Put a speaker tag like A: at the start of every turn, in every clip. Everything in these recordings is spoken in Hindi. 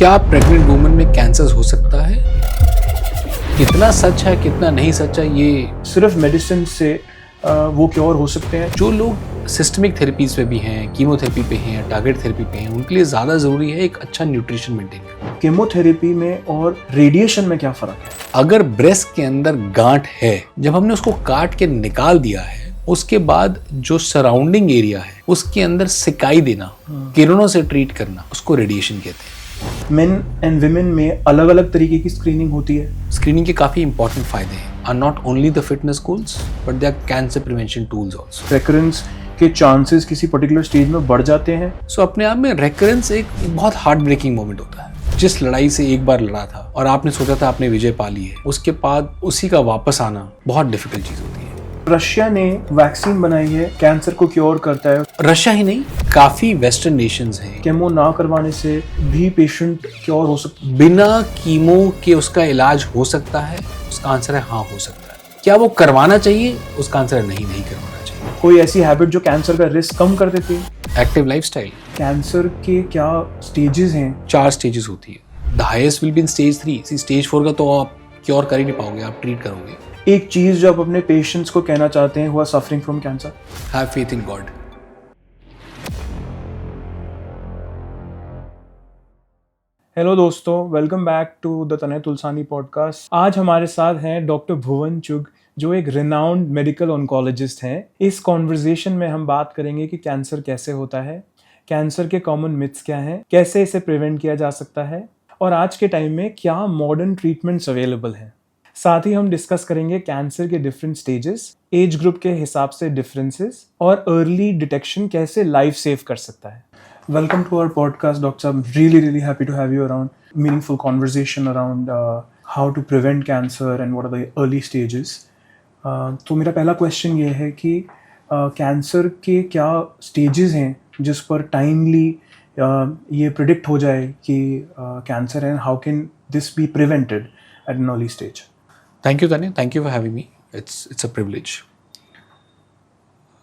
A: क्या प्रेग्नेंट वुमन में कैंसर हो सकता है? कितना सच है कितना नहीं सच है, ये
B: सिर्फ मेडिसिन से वो क्योर हो सकते हैं।
A: जो लोग सिस्टमिक थेरेपीज पे भी हैं, कीमोथेरेपी पे हैं, टारगेट थेरेपी पे हैं, उनके लिए ज़्यादा ज़रूरी है एक अच्छा न्यूट्रिशन मेंटेन करना।
B: कीमोथेरेपी में और रेडिएशन में क्या फ़र्क है?
A: अगर ब्रेस्ट के अंदर गांठ है, जब हमने उसको काट के निकाल दिया है, उसके बाद जो सराउंडिंग एरिया है उसके अंदर सिकाई देना, किरणों से ट्रीट करना, उसको रेडिएशन कहते हैं।
B: मेन एंड विमेन में अलग अलग तरीके की स्क्रीनिंग होती है।
A: स्क्रीनिंग के काफ़ी इंपॉर्टेंट फायदे हैं, are not only the fitness goals but they are cancer prevention tools also.
B: Recurrence के चांसेस किसी पर्टिकुलर स्टेज में बढ़ जाते हैं।
A: सो अपने आप में रेकरेंस एक बहुत हार्ट ब्रेकिंग मोमेंट होता है। जिस लड़ाई से एक बार लड़ा था और आपने सोचा था आपने विजय पा ली है, उसके बाद उसी का वापस आना बहुत डिफिकल्ट चीज़ होती है।
B: रशिया ने वैक्सीन बनाई है, कैंसर को क्योर करता है।
A: रशिया ही नहीं, काफ़ी वेस्टर्न नेशंस हैं।
B: केमो ना करवाने से भी पेशेंट क्योर हो सकता है।
A: बिना कीमो के उसका इलाज हो सकता है? उसका आंसर है हाँ, हो सकता है। क्या वो करवाना चाहिए? उसका आंसर है नहीं, नहीं करवाना चाहिए।
B: कोई ऐसी हैबिट जो कैंसर का रिस्क कम कर देती है?
A: Active lifestyle.
B: कैंसर के क्या स्टेजेस हैं?
A: 4 स्टेजेस होती है। The highest will be in stage 3। Stage 4 का तो आप क्योर कर ही नहीं पाओगे, आप ट्रीट करोगे।
B: एक चीज जो आप अपने पेशेंट्स को कहना चाहते हैं हुआ suffering from cancer?
A: Have faith in God.
B: Hello दोस्तों, वेलकम बैक टू द तने तुलसानी पॉडकास्ट। आज हमारे साथ हैं डॉक्टर भुवन चुग, जो एक रिनाउंड मेडिकल ऑन्कोलॉजिस्ट हैं। इस कॉन्वर्जेशन में हम बात करेंगे कि कैंसर कैसे होता है, कैंसर के कॉमन मिथ्स क्या हैं, कैसे इसे प्रिवेंट किया जा सकता है और आज के टाइम में क्या मॉडर्न ट्रीटमेंट्स अवेलेबल हैं। साथ ही हम डिस्कस करेंगे कैंसर के डिफरेंट स्टेजेस, एज ग्रुप के हिसाब से डिफरेंसेस और अर्ली डिटेक्शन कैसे लाइफ सेव कर सकता है। Welcome to our podcast, Doctor. I'm really happy to have you around. Meaningful conversation around how to prevent cancer and what are the early stages. तो मेरा पहला क्वेश्चन ये है कि कैंसर के क्या स्टेजेस हैं जिस पर टाइमली ये प्रिडिक्ट हो जाए कि कैंसर है, and how can this be prevented at an early stage?
A: Thank you तने, thank you for having me. It's a privilege.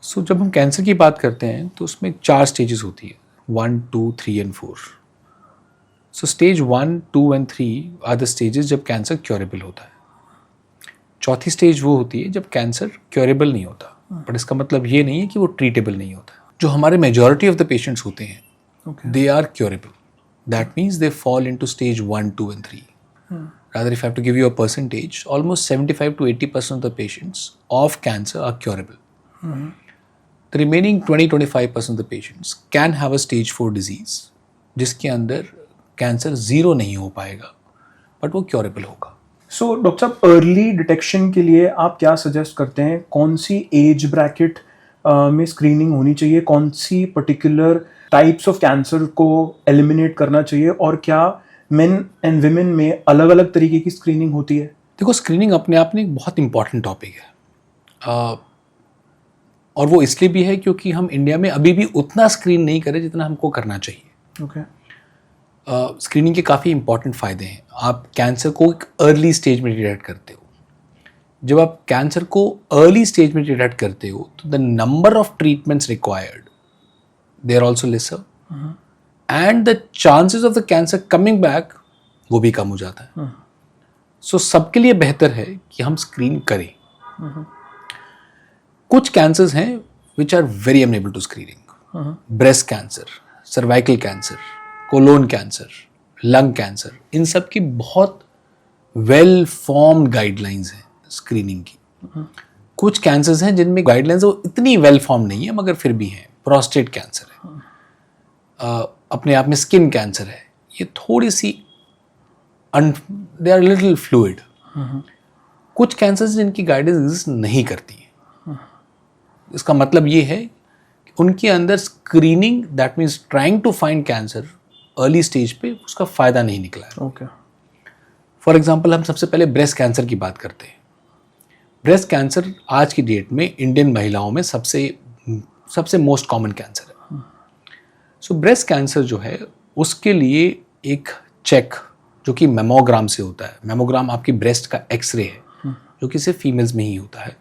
A: So जब हम कैंसर की बात करते हैं तो उसमें 4 स्टेजेस होती है, 1, 2, 3 and 4। So stage 1, 2 and 3 are the stages जब कैंसर क्योरेबल होता है। चौथी स्टेज वो होती है जब कैंसर क्योरेबल नहीं होता, बट इसका मतलब ये नहीं है कि वो ट्रीटेबल नहीं होता। जो हमारे मेजॉरिटी ऑफ द पेशेंट्स होते हैं, they are curable. That means they fall into stage 1, 2 and 3। Rather, if I have to give you a percentage, almost 75 to 80% of the patients of cancer are curable. The remaining 20-25% of the patients can have a stage 4 disease, जिसके अंदर कैंसर 0 नहीं हो पाएगा, बट वो क्योरेबल होगा।
B: सो डॉक्टर साहब, अर्ली डिटेक्शन के लिए आप क्या सजेस्ट करते हैं? कौन सी एज ब्रैकेट में स्क्रीनिंग होनी चाहिए? कौन सी पर्टिकुलर टाइप्स ऑफ कैंसर को एलिमिनेट करना चाहिए? और क्या मेन एंड विमेन में अलग अलग तरीके की स्क्रीनिंग होती है?
A: देखो, स्क्रीनिंग अपने आप में एक बहुत इंपॉर्टेंट टॉपिक है, और वो इसलिए भी है क्योंकि हम इंडिया में अभी भी उतना स्क्रीन नहीं करें जितना हमको करना चाहिए।
B: ओके।
A: स्क्रीनिंग के काफ़ी इंपॉर्टेंट फ़ायदे हैं। आप कैंसर को एक अर्ली स्टेज में डिटेक्ट करते हो। जब आप कैंसर को अर्ली स्टेज में डिटेक्ट करते हो तो the number of treatments required they are also lesser, and the chances of the cancer coming back वो भी कम हो जाता है। सो सबके लिए बेहतर है कि हम स्क्रीन करें। कुछ कैंसर्स हैं which are very amenable to screening. Breast cancer, cervical cancer, colon cancer, lung cancer, इन सब की बहुत वेल फॉर्म्ड गाइडलाइंस हैं स्क्रीनिंग की। कुछ कैंसर्स हैं जिनमें गाइडलाइंस वो इतनी वेल फॉर्म नहीं है मगर फिर भी हैं। प्रोस्टेट कैंसर है, अपने आप में स्किन कैंसर है, ये थोड़ी सी दे आर लिटिल फ्लूइड। कुछ कैंसर्स जिनकी गाइडेंस एग्जिस्ट नहीं करती है। इसका मतलब ये है कि उनके अंदर screening, that means trying to find cancer early stage पे, उसका फ़ायदा नहीं निकला है।
B: ओके।
A: फॉर एग्जांपल, हम सबसे पहले ब्रेस्ट कैंसर की बात करते हैं। ब्रेस्ट कैंसर आज की डेट में इंडियन महिलाओं में सबसे मोस्ट कॉमन कैंसर है। सो ब्रेस्ट कैंसर जो है उसके लिए एक चेक जो कि मेमोग्राम से होता है। मेमोग्राम आपकी ब्रेस्ट का एक्सरे है जो कि सिर्फ फीमेल्स में ही होता है।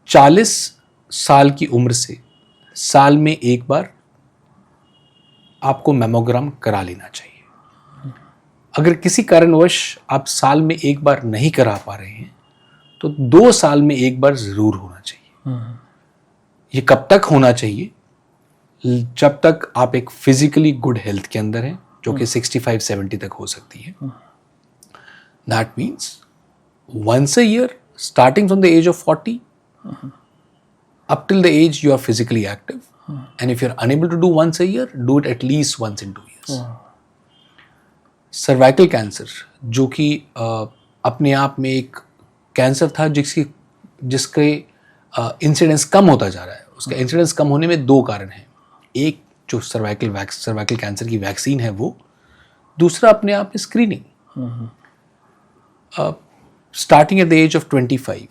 A: 40 साल की उम्र से साल में एक बार आपको मैमोग्राम करा लेना चाहिए। अगर किसी कारणवश आप साल में एक बार नहीं करा पा रहे हैं तो 2 साल में एक बार जरूर होना चाहिए। ये कब तक होना चाहिए? जब तक आप एक फिजिकली गुड हेल्थ के अंदर हैं, जो कि 65-70 तक हो सकती है। That means once a year, starting from the age of 40, up till the age you are physically active. And if you're unable to do once a year, do it at least once in 2 years. Cervical cancer, जो कि अपने आप में एक कैंसर था जिसके इंसिडेंस कम होता जा रहा है। उसका इंसिडेंस कम होने में 2 कारण हैं। एक जो सर्वाइकल कैंसर की वैक्सीन है वो, दूसरा अपने आप में screening. Starting at the age of 25,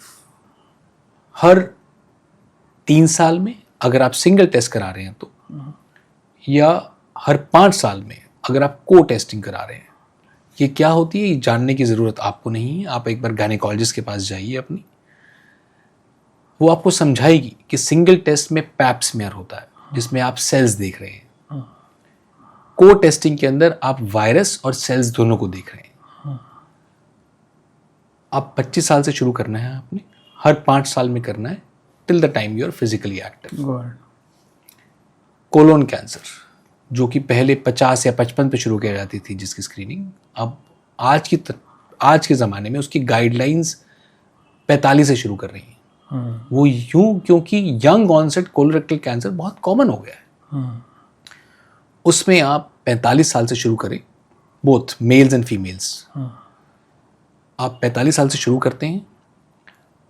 A: हर 3 साल में अगर आप सिंगल टेस्ट करा रहे हैं तो, या हर 5 साल में अगर आप को टेस्टिंग करा रहे हैं। ये क्या होती है ये जानने की ज़रूरत आपको नहीं है। आप एक बार गायनेकोलॉजिस्ट के पास जाइए अपनी, वो आपको समझाएगी कि सिंगल टेस्ट में पैप स्मीयर होता है जिसमें आप सेल्स देख रहे हैं। को टेस्टिंग के अंदर आप वायरस और सेल्स दोनों को देख रहे हैं। आप 25 साल से शुरू करना है आपने, हर 5 साल में करना है, till the time you are physically active. Colon cancer, जो कि पहले 50 या 55 पे शुरू की जाती थी जिसकी स्क्रीनिंग, अब आज के ज़माने में उसकी गाइडलाइंस 45 से शुरू कर रही हैं। वो यूं क्योंकि यंग ऑनसेट कोलोरेक्टल कैंसर बहुत कॉमन हो गया है। उसमें आप 45 साल से शुरू करें, बोथ मेल्स एंड फीमेल्स। आप 45 साल से शुरू करते हैं,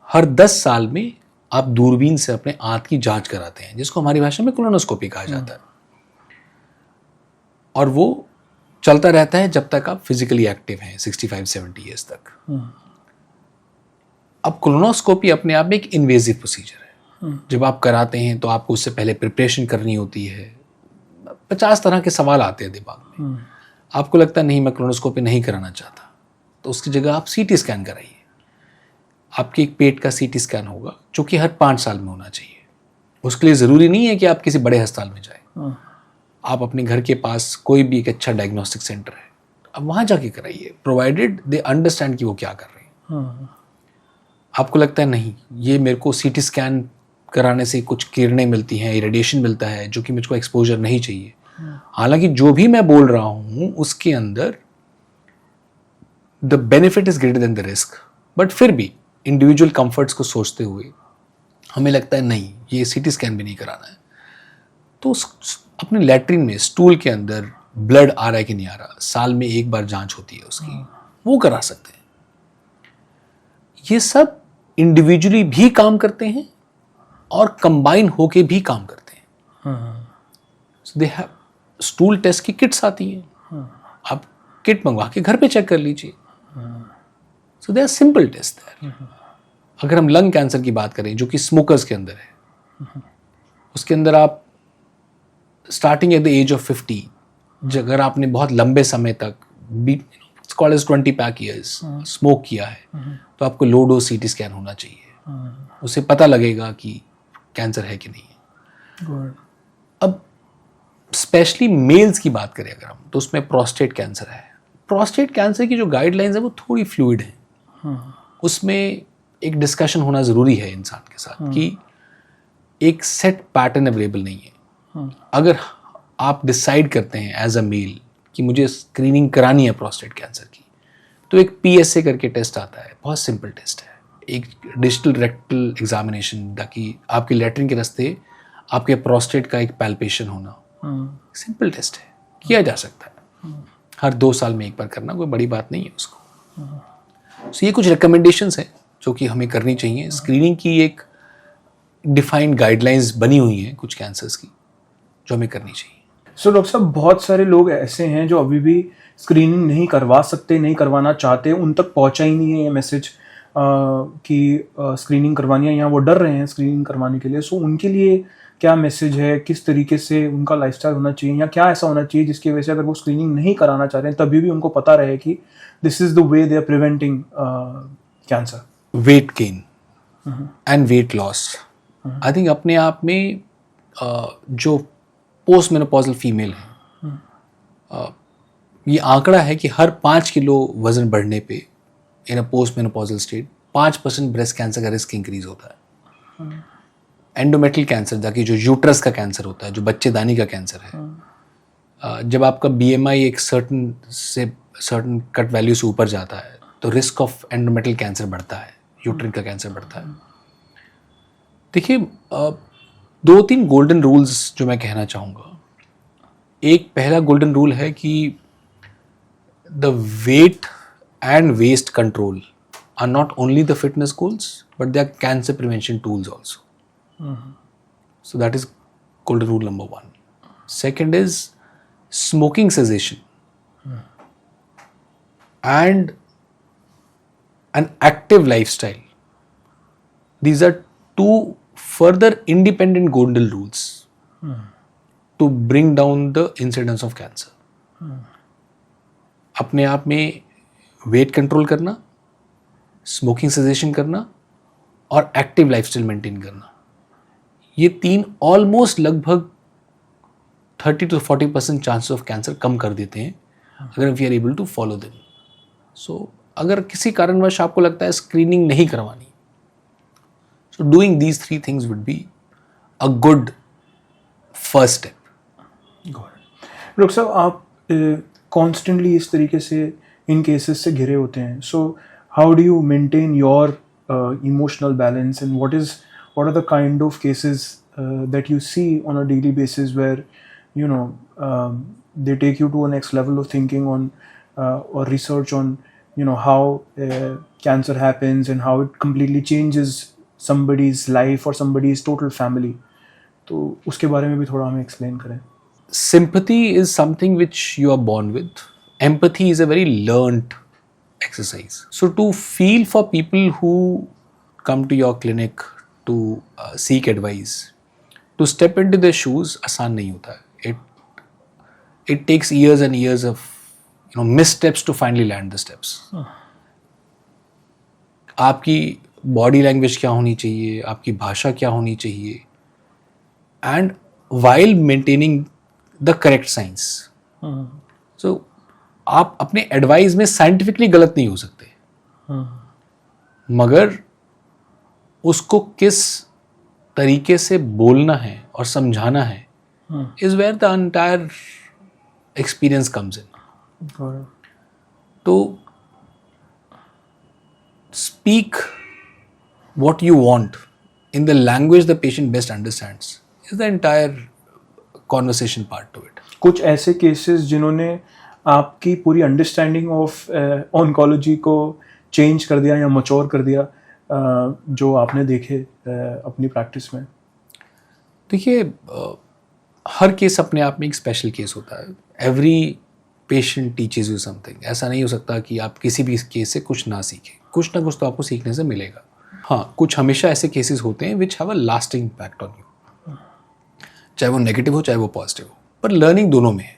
A: हर 10 साल में आप दूरबीन से अपने आंत की जांच कराते हैं, जिसको हमारी भाषा में कोलोनोस्कोपी कहा जाता है। और वो चलता रहता है जब तक आप फिजिकली एक्टिव हैं, 65-70 ईयर्स तक। अब कोलोनोस्कोपी अपने आप में एक इन्वेजिव प्रोसीजर है। जब आप कराते हैं तो आपको उससे पहले प्रिपरेशन करनी होती है। 50 तरह के सवाल आते हैं दिमाग में। आपको लगता है नहीं, मैं कोलोनोस्कोपी नहीं कराना चाहता, तो उसकी जगह आप सीटी स्कैन कराइए। आपके एक पेट का सीटी स्कैन होगा, जो कि हर 5 साल में होना चाहिए। उसके लिए ज़रूरी नहीं है कि आप किसी बड़े अस्पताल में जाएं। आप अपने घर के पास कोई भी एक अच्छा डायग्नोस्टिक सेंटर है, अब वहाँ जाके कराइए, प्रोवाइडेड दे अंडरस्टैंड कि वो क्या कर रहे हैं। आपको लगता है नहीं, ये मेरे को सीटी स्कैन कराने से कुछ किरणें मिलती हैं, रेडिएशन मिलता है, जो कि मुझको एक्सपोजर नहीं चाहिए। हालांकि जो भी मैं बोल रहा हूँ उसके अंदर the benefit is greater than the risk, but फिर भी इंडिविजुअल कंफर्ट्स को सोचते हुए हमें लगता है नहीं, ये सीटी स्कैन भी नहीं कराना है। तो अपने लैट्रिन में स्टूल के अंदर ब्लड आ रहा है कि नहीं आ रहा, साल में एक बार जांच होती है उसकी, वो करा सकते हैं। ये सब इंडिविजुअली भी काम करते हैं और कंबाइन होके भी काम करते हैं। सो दे हैव स्टूल टेस्ट की किट्स आती हैं, आप किट मंगवा के घर पे चेक कर लीजिए। So there are simple test there. अगर हम लंग कैंसर की बात करें, जो कि स्मोकर्स के अंदर है, उसके अंदर आप starting at the age of 50, अगर आपने बहुत लंबे समय तक 20 पैक ईयर्स स्मोक किया है, तो आपको लो डोज सीटी स्कैन होना चाहिए। उसे पता लगेगा कि कैंसर है कि नहीं है। अब स्पेशली मेल्स की बात करें अगर हम, तो उसमें प्रोस्टेट कैंसर है। प्रोस्टेट कैंसर की जो गाइडलाइंस है वो थोड़ी फ्लूइड है। उसमें एक डिस्कशन होना ज़रूरी है इंसान के साथ कि एक सेट पैटर्न अवेलेबल नहीं है। अगर आप डिसाइड करते हैं एज अ मेल कि मुझे स्क्रीनिंग करानी है प्रोस्टेट कैंसर की, तो एक PSA करके टेस्ट आता है, बहुत सिंपल टेस्ट है, एक डिजिटल रेक्टल एग्जामिनेशन, ताकि आपके लैट्रिन के रास्ते आपके प्रोस्टेट का एक पैल्पेशन होना। सिंपल टेस्ट है, किया जा सकता है। हर 2 साल में एक बार करना कोई बड़ी बात नहीं है उसको। So, ये कुछ रिकमेंडेशंस हैं जो कि हमें करनी चाहिए। स्क्रीनिंग की एक डिफाइंड गाइडलाइंस बनी हुई हैं कुछ कैंसर्स की, जो हमें करनी चाहिए।
B: सो डॉक्टर साहब, बहुत सारे लोग ऐसे हैं जो अभी भी स्क्रीनिंग नहीं करवा सकते, नहीं करवाना चाहते, उन तक पहुंचा ही नहीं है ये मैसेज कि स्क्रीनिंग करवानी है, या वो डर रहे हैं स्क्रीनिंग करवाने के लिए। सो उनके लिए क्या मैसेज है, किस तरीके से उनका लाइफस्टाइल होना चाहिए, या क्या ऐसा होना चाहिए जिसकी वजह से अगर वो स्क्रीनिंग नहीं कराना चाह रहे हैं तभी भी उनको पता रहे कि this is the way they are preventing cancer?
A: Weight gain and weight loss, I think अपने आप में जो पोस्ट मेनोपॉजल फीमेल है ये आंकड़ा है कि हर 5 किलो वजन बढ़ने पे in a post menopausal state 5% breast cancer का रिस्क इंक्रीज होता है। एंडोमेट्रियल कैंसर, जाकि जो यूट्रस का कैंसर होता है, जो बच्चेदानी का कैंसर है, जब आपका BMI एक सर्टन कट वैल्यू से ऊपर जाता है तो रिस्क ऑफ एंडोमेट्रियल कैंसर बढ़ता है, यूट्रिन का कैंसर बढ़ता है। देखिए, 2-3 गोल्डन रूल्स जो मैं कहना चाहूँगा। एक पहला गोल्डन रूल है कि the weight and waist control are not only the fitness goals but they are cancer prevention tools also. So that is golden rule number 1. Second is smoking cessation and an active lifestyle. These are 2 further independent golden rules to bring down the incidence of cancer. अपने आप में वेट कंट्रोल करना, स्मोकिंग सेसेशन करना और एक्टिव लाइफस्टाइल मेंटेन करना, ये 3 ऑलमोस्ट लगभग 30 to 40% चांसेस ऑफ कैंसर कम कर देते हैं अगर we are able to follow them. So अगर किसी कारणवश आपको लगता है स्क्रीनिंग नहीं करवानी, so doing these 3 things would be a good first step.
B: Doctor साहब, आप कॉन्स्टेंटली इस तरीके से इन केसेस से घिरे होते हैं, so how do you maintain your emotional balance and what are the kind of cases that you see on a daily basis where they take you to a next level of thinking on or research on how cancer happens and how it completely changes somebody's life or somebody's total family. तो उसके बारे में भी थोड़ा हमें explain करें.
A: Sympathy is something which you are born with. Empathy is a very learned exercise. So to feel for people who come to your clinic to seek advice, to step into their shoes आसान नहीं होता है. It takes years and years of missteps to finally land the steps. आपकी बॉडी लैंग्वेज क्या होनी चाहिए, आपकी भाषा क्या होनी चाहिए, and while maintaining the correct science. So आप अपने एडवाइस में साइंटिफिकली गलत नहीं हो सकते, मगर उसको किस तरीके से बोलना है और समझाना है is where the entire experience comes in. तो speak what you want in the language the patient best understands is the entire conversation part to it.
B: कुछ ऐसे केसेस जिन्होंने आपकी पूरी अंडरस्टैंडिंग ऑफ ऑन्कोलॉजी को चेंज कर दिया या मैच्योर कर दिया, जो आपने देखे अपनी प्रैक्टिस में?
A: देखिए, हर केस अपने आप में एक स्पेशल केस होता है. Every patient teaches you something. ऐसा नहीं हो सकता कि आप किसी भी केस से कुछ ना सीखें. कुछ ना कुछ तो आपको सीखने से मिलेगा. हाँ, कुछ हमेशा ऐसे केसेस होते हैं which have a lasting impact on you, चाहे वो नेगेटिव हो चाहे वो पॉजिटिव हो, पर लर्निंग दोनों में है.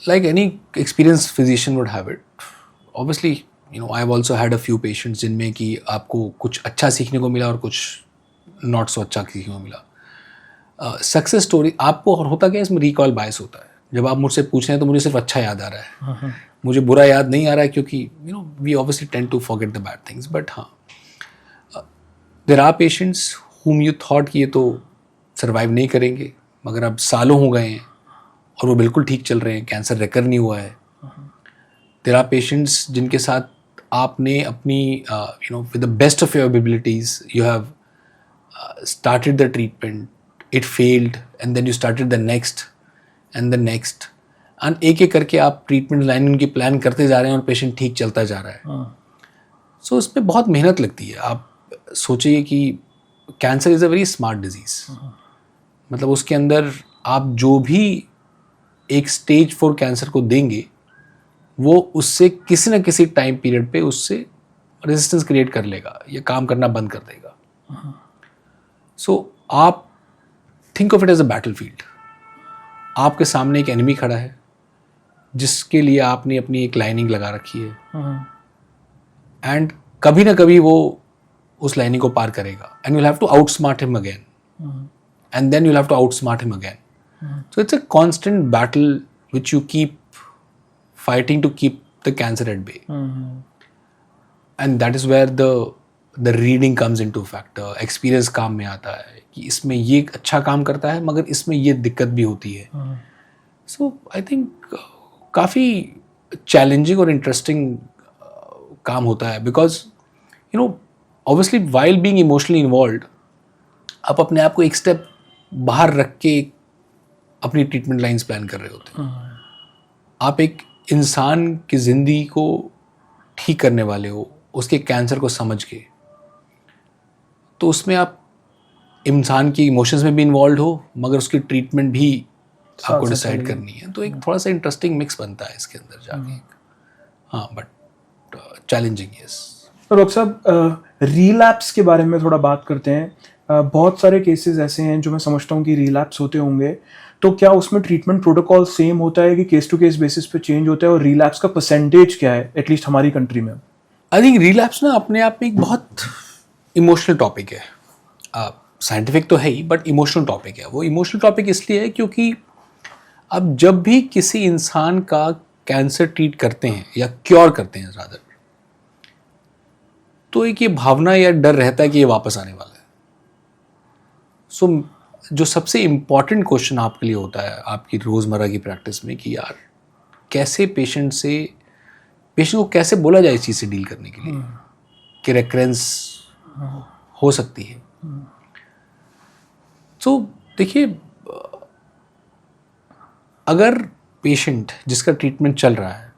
A: Like any experience physician would have it. Obviously I have also had a few patients जिनमें कि आपको कुछ अच्छा सीखने को मिला और कुछ नॉट सो अच्छा सीखने को मिला. सक्सेस स्टोरी आपको होता क्या है, इसमें रिकॉल बायस होता है. जब आप मुझसे पूछ रहे हैं तो मुझे सिर्फ अच्छा याद आ रहा है, मुझे बुरा याद नहीं आ रहा है, क्योंकि we obviously tend to forget the bad things. But हाँ, there are patients whom you thought कि ये तो सर्वाइव नहीं करेंगे, मगर अब सालों हो गए हैं और वो बिल्कुल ठीक चल रहे हैं, कैंसर रिकर नहीं हुआ है. देयर आर पेशेंट्स जिनके साथ आपने अपनी with the best of your abilities you have started the treatment, it failed, and then you started the next and the next, and एक एक करके आप ट्रीटमेंट लाइन उनकी प्लान करते जा रहे हैं और पेशेंट ठीक चलता जा रहा है. सो इसमें बहुत मेहनत लगती है. आप सोचिए कि cancer is a very smart disease. मतलब उसके अंदर आप जो भी एक स्टेज 4 कैंसर को देंगे, वो उससे किसी न किसी टाइम पीरियड पे उससे रेजिस्टेंस क्रिएट कर लेगा या काम करना बंद कर देगा. सो आप think of it as a battlefield. आपके सामने एक एनिमी खड़ा है जिसके लिए आपने अपनी एक लाइनिंग लगा रखी है, एंड कभी ना कभी वो उस लाइनिंग को पार करेगा, and you have to outsmart him again, and then you have to outsmart him again. So it's a constant battle which you keep fighting to keep the cancer at bay. And that is where the reading comes into factor. Experience काम में आता है कि इसमें ये अच्छा काम करता है मगर इसमें ये दिक्कत भी होती है. So I think काफ़ी चैलेंजिंग और इंटरेस्टिंग काम होता है because you know obviously while being emotionally involved आप अपने आप को एक स्टेप बाहर रख के अपनी ट्रीटमेंट लाइंस प्लान कर रहे होते हैं. आप एक इंसान की ज़िंदगी को ठीक करने वाले हो, उसके कैंसर को समझ के, तो उसमें आप इंसान की इमोशंस में भी इन्वॉल्व हो मगर उसकी ट्रीटमेंट भी आपको डिसाइड करनी है. तो एक थोड़ा सा इंटरेस्टिंग मिक्स बनता है इसके अंदर जाके. हाँ, बट चैलेंजिंग यस.
B: तो डॉक्टर साहब रिलैप्स के बारे में थोड़ा बात करते हैं. बहुत सारे केसेस ऐसे हैं जो मैं समझता हूँ कि रिलैप्स होते होंगे, तो क्या उसमें ट्रीटमेंट प्रोटोकॉल सेम होता है कि केस टू केस बेसिस पे चेंज होता है, और रिलैप्स का परसेंटेज क्या है एटलीस्ट हमारी कंट्री में?
A: आई थिंक रिलैप्स ना अपने आप में एक बहुत इमोशनल टॉपिक है. साइंटिफिक तो है ही बट इमोशनल टॉपिक है. वो इमोशनल टॉपिक इसलिए है क्योंकि अब जब भी किसी इंसान का कैंसर ट्रीट करते हैं या क्योर करते हैं ज़्यादा, तो एक ये भावना या डर रहता है कि ये वापस आने वाला है. सो जो सबसे इम्पॉर्टेंट क्वेश्चन आपके लिए होता है आपकी रोज़मर्रा की प्रैक्टिस में कि यार कैसे पेशेंट को कैसे बोला जाए इस चीज़ से डील करने के लिए कि रेकरेंस हो सकती है. तो देखिए, अगर पेशेंट जिसका ट्रीटमेंट चल रहा है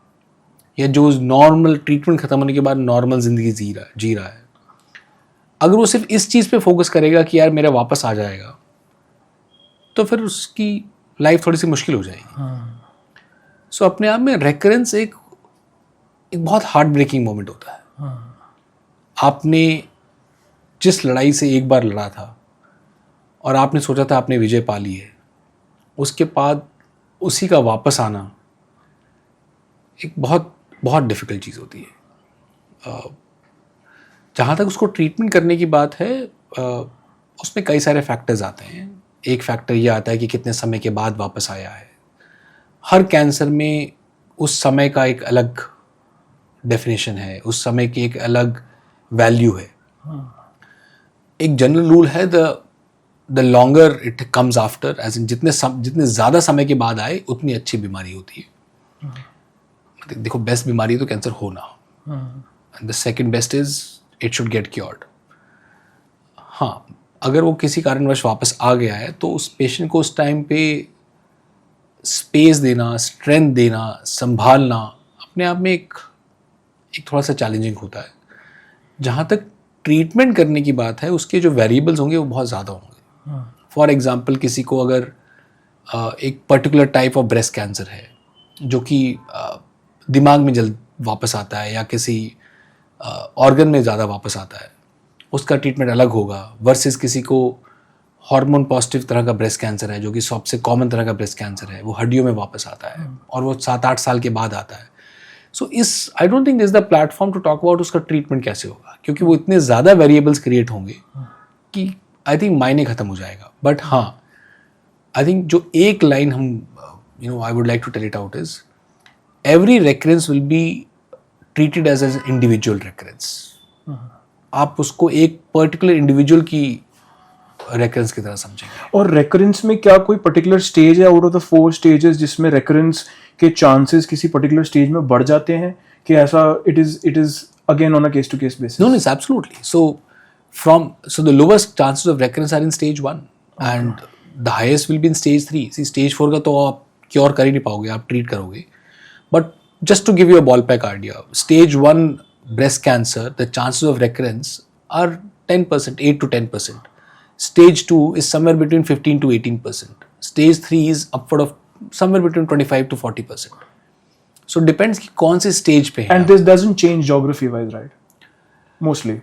A: या जो नॉर्मल ट्रीटमेंट ख़त्म होने के बाद नॉर्मल ज़िंदगी जी रहा है, अगर वो सिर्फ इस चीज़ पे फोकस करेगा कि यार मेरा वापस आ जाएगा, तो फिर उसकी लाइफ थोड़ी सी मुश्किल हो जाएगी. सो अपने आप में रेकरेंस एक बहुत हार्ट ब्रेकिंग मोमेंट होता है. आपने जिस लड़ाई से एक बार लड़ा था और आपने सोचा था आपने विजय पा ली है, उसके बाद उसी का वापस आना एक बहुत बहुत डिफ़िकल्ट चीज़ होती है. जहाँ तक उसको ट्रीटमेंट करने की बात है, उसमें कई सारे फैक्टर्स आते हैं. एक फैक्टर ये आता है कि कितने समय के बाद वापस आया है. हर कैंसर में उस समय का एक अलग डेफिनेशन है, उस समय की एक अलग वैल्यू है. एक जनरल रूल है, the longer it comes after, as in जितने ज़्यादा समय के बाद आए उतनी अच्छी बीमारी होती है. देखो, बेस्ट बीमारी है तो कैंसर होना, and the second best is it should get cured. हाँ, अगर वो किसी कारणवश वापस आ गया है तो उस पेशेंट को उस टाइम पे स्पेस देना, स्ट्रेंथ देना, संभालना अपने आप में एक थोड़ा सा चैलेंजिंग होता है. जहाँ तक ट्रीटमेंट करने की बात है, उसके जो वेरिएबल्स होंगे वो बहुत ज़्यादा होंगे. फॉर एग्जांपल, किसी को अगर एक particular type of breast cancer है जो कि दिमाग में जल्द वापस आता है या किसी ऑर्गन में ज़्यादा वापस आता है, उसका ट्रीटमेंट अलग होगा वर्सेस किसी को हार्मोन पॉजिटिव तरह का ब्रेस्ट कैंसर है जो कि सबसे कॉमन तरह का ब्रेस्ट कैंसर है, वो हड्डियों में वापस आता है और वो 7-8 साल के बाद आता है. So I don't think this the platform to talk about उसका ट्रीटमेंट कैसे होगा, क्योंकि वो इतने ज़्यादा वेरिएबल्स क्रिएट होंगे कि आई थिंक मायने ख़त्म हो जाएगा. बट हाँ, आई थिंक जो एक लाइन हम I would like to tell it out is every recurrence will be treated as an individual recurrence. आप उसको एक पर्टिकुलर इंडिविजुअल की रेकरेंस की तरह समझेंगे.
B: और रेकरेंस में क्या कोई पर्टिकुलर स्टेज है आउट ऑफ द 4 स्टेजेस जिसमें रेकरेंस के चांसेस किसी पर्टिकुलर स्टेज में बढ़ जाते हैं, कि ऐसा it is again on a case to case basis?
A: No, it's absolutely. So the lowest chances of recurrence are in stage 1 and the highest will be in stage 3. See, stage 4 का तो आप क्योर कर ही नहीं पाओगे, आप ट्रीट करोगे. But just to give you a ballpark idea, stage 1 breast cancer, the chances of recurrence are 10%, 8 to 10%. Stage 2 is somewhere between 15 to 18%. Stage 3 is upward of somewhere between 25 to 40%. So depends कि कौन से stage पे है.
B: And this doesn't change geography wise, right? Mostly.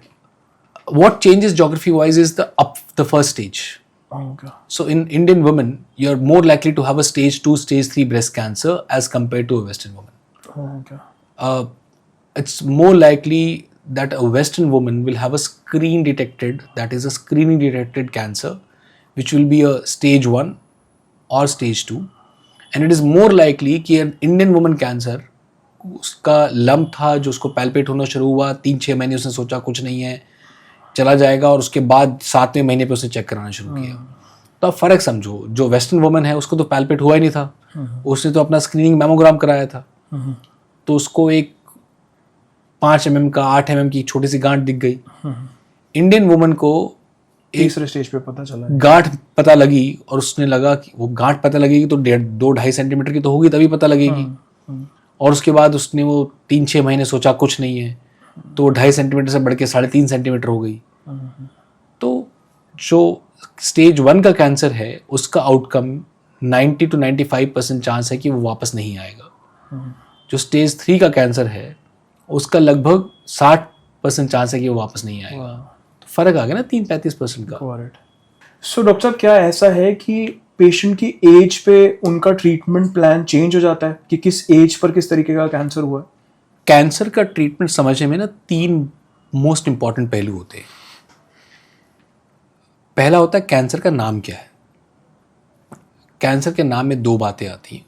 A: What changes geography wise is the first stage.
B: Okay.
A: So in Indian women, you're more likely to have a stage 2, stage 3 breast cancer as compared to a Western woman.
B: Okay.
A: It's more likely that a Western woman will have a screening detected cancer, which will be a stage 1 और stage 2, and it is more likely कि इंडियन वुमन कैंसर उसका लम्प था जो उसको पैल्पेट होना शुरू हुआ, 3-6 महीने उसने सोचा कुछ नहीं है, चला जाएगा, और उसके बाद 7वें महीने पे उसने चेक कराना शुरू किया। तो आप फ़र्क समझो, जो वेस्टर्न वुमन है उसको तो पैल्पेट हुआ ही नहीं था, उसने तो अपना स्क्रीनिंग मैमोग्राम कराया था, तो उसको एक 5 mm का 8 mm की छोटी सी गांठ दिख गई। इंडियन वुमन को
B: तीसरे स्टेज पे पता चला
A: गांठ पता लगी, और उसने लगा कि वो गांठ पता लगेगी तो 2-2.5 सेंटीमीटर की तो होगी, तभी पता लगेगी। और उसके बाद उसने वो 3-6 महीने सोचा कुछ नहीं है, तो 2.5 सेंटीमीटर से बढ़ के 3.5 सेंटीमीटर हो गई। तो जो स्टेज 1 का कैंसर है उसका आउटकम 90 to 95% चांस है कि वो वापस नहीं आएगा। जो स्टेज 3 का कैंसर है उसका लगभग 60% चांस है कि वो वापस नहीं आएगा। तो फर्क आ गया ना 3-35% का।
B: सो डॉक्टर साहब, क्या ऐसा है कि पेशेंट की एज पे उनका ट्रीटमेंट प्लान चेंज हो जाता है कि किस एज पर किस तरीके का कैंसर हुआ है?
A: कैंसर का ट्रीटमेंट समझने में ना 3 मोस्ट इंपॉर्टेंट पहलू होते हैं। पहला होता है कैंसर का नाम क्या है। कैंसर के नाम में 2 बातें आती हैं।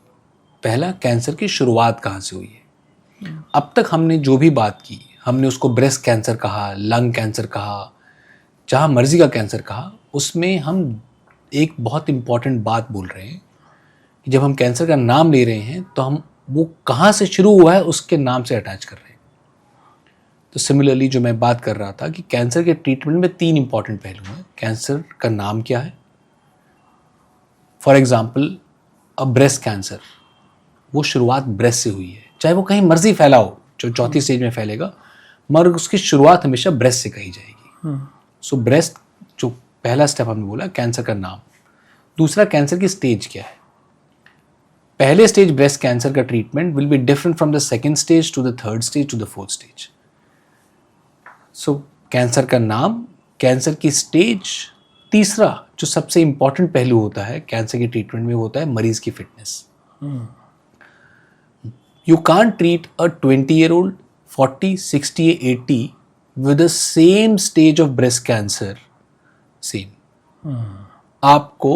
A: पहला, कैंसर की शुरुआत कहाँ से हुई है। अब तक हमने जो भी बात की, हमने उसको ब्रेस्ट कैंसर कहा, लंग कैंसर कहा, जहाँ मर्जी का कैंसर कहा, उसमें हम एक बहुत इंपॉर्टेंट बात बोल रहे हैं कि जब हम कैंसर का नाम ले रहे हैं तो हम वो कहाँ से शुरू हुआ है उसके नाम से अटैच कर रहे हैं। तो सिमिलरली जो मैं बात कर रहा था कि कैंसर के ट्रीटमेंट में 3 इंपॉर्टेंट पहलू हैं। कैंसर का नाम क्या है। फॉर एग्जाम्पल ब्रेस्ट कैंसर, वो शुरुआत ब्रेस्ट से हुई है, चाहे वो कहीं मर्जी फैला हो, जो 4थी स्टेज में फैलेगा, मगर उसकी शुरुआत हमेशा ब्रेस्ट से कही जाएगी। सो ब्रेस्ट जो पहला स्टेप हमने बोला, कैंसर का नाम। दूसरा, कैंसर की स्टेज क्या है। पहले स्टेज ब्रेस्ट कैंसर का treatment will be different from the second stage to the third stage to the fourth stage. So cancer का नाम, कैंसर की स्टेज। तीसरा जो सबसे इंपॉर्टेंट पहलू होता है कैंसर के ट्रीटमेंट में, वो होता है मरीज की fitness. You can't treat a 20-year-old, 40, 60, 80 with the same stage of breast cancer. Same. आपको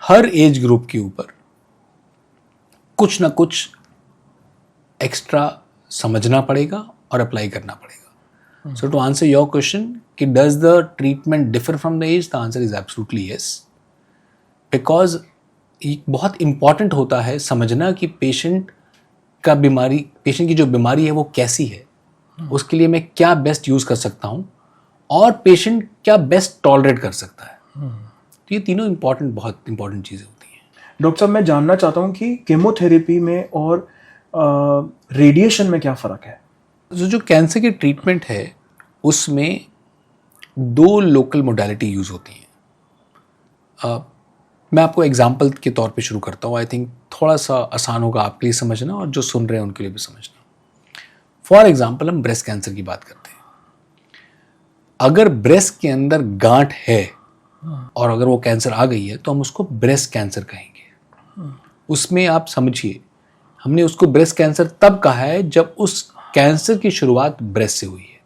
A: हर एज ग्रुप के ऊपर कुछ ना कुछ एक्स्ट्रा समझना पड़ेगा और अप्लाई करना पड़ेगा। So to answer your question, कि does the treatment differ from the age? The answer is absolutely yes. Because एक बहुत important होता है समझना कि पेशेंट की जो बीमारी है वो कैसी है, उसके लिए मैं क्या बेस्ट यूज़ कर सकता हूँ, और पेशेंट क्या बेस्ट टॉलरेट कर सकता है। तो ये तीनों बहुत इंपॉर्टेंट चीज़ें होती हैं।
B: डॉक्टर साहब, मैं जानना चाहता हूँ कि केमोथेरेपी में और रेडिएशन में क्या फ़र्क है।
A: जो कैंसर की ट्रीटमेंट है उसमें 2 लोकल मोडालिटी यूज़ होती हैं। मैं आपको एग्जाम्पल के तौर पे शुरू करता हूँ। आई थिंक थोड़ा सा आसान होगा आपके लिए समझना और जो सुन रहे हैं उनके लिए भी समझना। फॉर एग्जाम्पल, हम ब्रेस्ट कैंसर की बात करते हैं। अगर ब्रेस्ट के अंदर गांठ है और अगर वो कैंसर आ गई है तो हम उसको ब्रेस्ट कैंसर कहेंगे। उसमें आप समझिए, हमने उसको ब्रेस्ट कैंसर तब कहा है जब उस कैंसर की शुरुआत ब्रेस्ट से हुई है।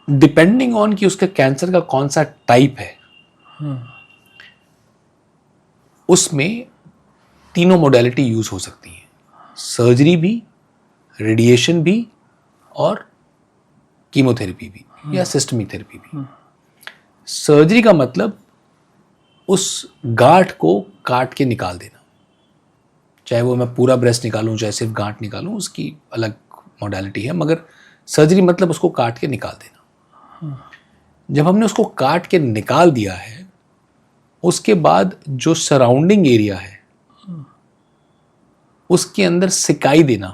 A: डिपेंडिंग ऑन कि उसका कैंसर का कौन सा टाइप है, उसमें तीनों मोडालिटी यूज हो सकती हैं। सर्जरी भी, रेडिएशन भी, और कीमोथेरेपी भी या सिस्टमिक थेरेपी भी। सर्जरी का मतलब उस गांठ को काट के निकाल देना, चाहे वो मैं पूरा ब्रेस्ट निकालूं चाहे सिर्फ गांठ निकालूं, उसकी अलग मोडालिटी है, मगर सर्जरी मतलब उसको काट के निकाल देना। जब हमने उसको काट के निकाल दिया है, उसके बाद जो सराउंडिंग एरिया है उसके अंदर सिकाई देना,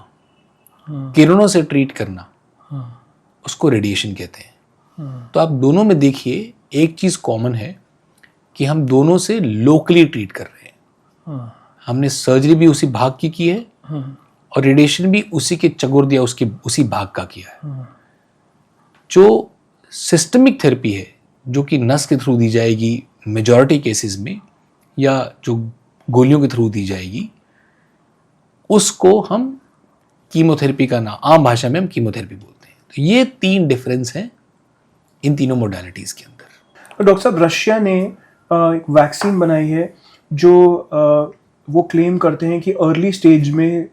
A: किरणों से ट्रीट करना, उसको रेडिएशन कहते हैं। तो आप दोनों में देखिए एक चीज कॉमन है कि हम दोनों से लोकली ट्रीट कर रहे हैं। हमने सर्जरी भी उसी भाग की है और रेडिएशन भी उसी के चगोर या उसी भाग का किया है। जो सिस्टमिक थेरेपी है, जो कि नस के थ्रू दी जाएगी मेजॉरिटी केसेस में, या जो गोलियों के थ्रू दी जाएगी, उसको हम कीमोथेरेपी का नाम, आम भाषा में हम कीमोथेरेपी बोलते हैं। तो ये 3 डिफरेंस हैं इन तीनों मोडालिटीज के अंदर।
B: डॉक्टर साहब, रशिया ने एक वैक्सीन बनाई है जो वो क्लेम करते हैं कि अर्ली स्टेज में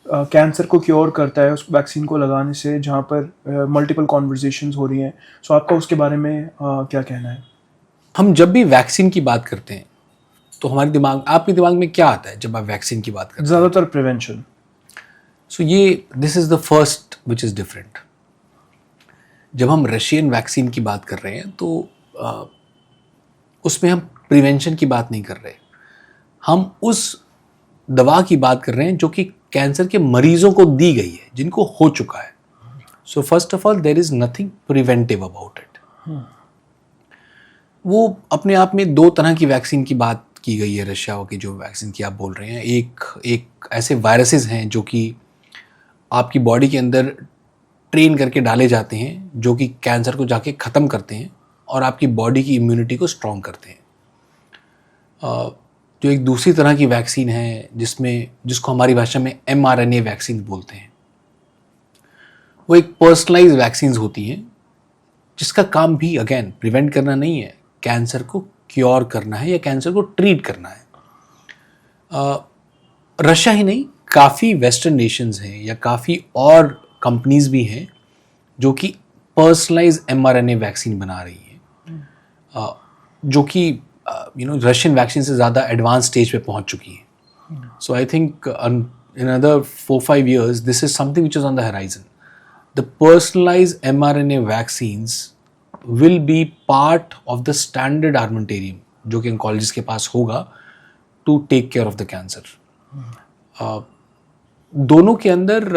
B: कैंसर को क्योर करता है उस वैक्सीन को लगाने से, जहाँ पर मल्टीपल कॉन्वर्जेशंस हो रही हैं। सो आपका उसके बारे में क्या कहना है?
A: हम जब भी वैक्सीन की बात करते हैं तो आपके दिमाग में क्या आता है जब आप वैक्सीन की बात करते हैं?
B: ज़्यादातर prevention.
A: So this is the first which is different. जब हम रशियन वैक्सीन की बात कर रहे हैं तो उसमें हम प्रिवेंशन की बात नहीं कर रहे, हम उस दवा की बात कर रहे हैं जो कि कैंसर के मरीजों को दी गई है, जिनको हो चुका है। So first of all there is nothing preventive about it. वो अपने आप में दो तरह की वैक्सीन की बात की गई है रशिया की, जो वैक्सीन की आप बोल रहे हैं। एक ऐसे वायरसेस हैं जो कि आपकी बॉडी के अंदर ट्रेन करके डाले जाते हैं, जो कि कैंसर को जाके ख़त्म करते हैं और आपकी बॉडी की इम्यूनिटी को स्ट्रॉन्ग करते हैं। जो एक दूसरी तरह की वैक्सीन है जिसको हमारी भाषा में mRNA वैक्सीन बोलते हैं, वो एक पर्सनलाइज वैक्सीन्स होती हैं जिसका काम भी अगेन प्रिवेंट करना नहीं है, कैंसर को क्योर करना है या कैंसर को ट्रीट करना है। रशिया ही नहीं, काफ़ी वेस्टर्न नेशंस हैं या काफ़ी और कंपनीज भी हैं जो कि पर्सनलाइज mRNA वैक्सीन बना रही हैं, जो कि रशियन वैक्सीन से ज़्यादा एडवांस स्टेज पे पहुंच चुकी हैं। So I think in other 4-5 years this is something which is on the horizon. The personalise mRNA vaccines will be part of the standard armamentarium जो कि ऑन्कोलॉजिस्ट के पास होगा to take care of the cancer. दोनों के अंदर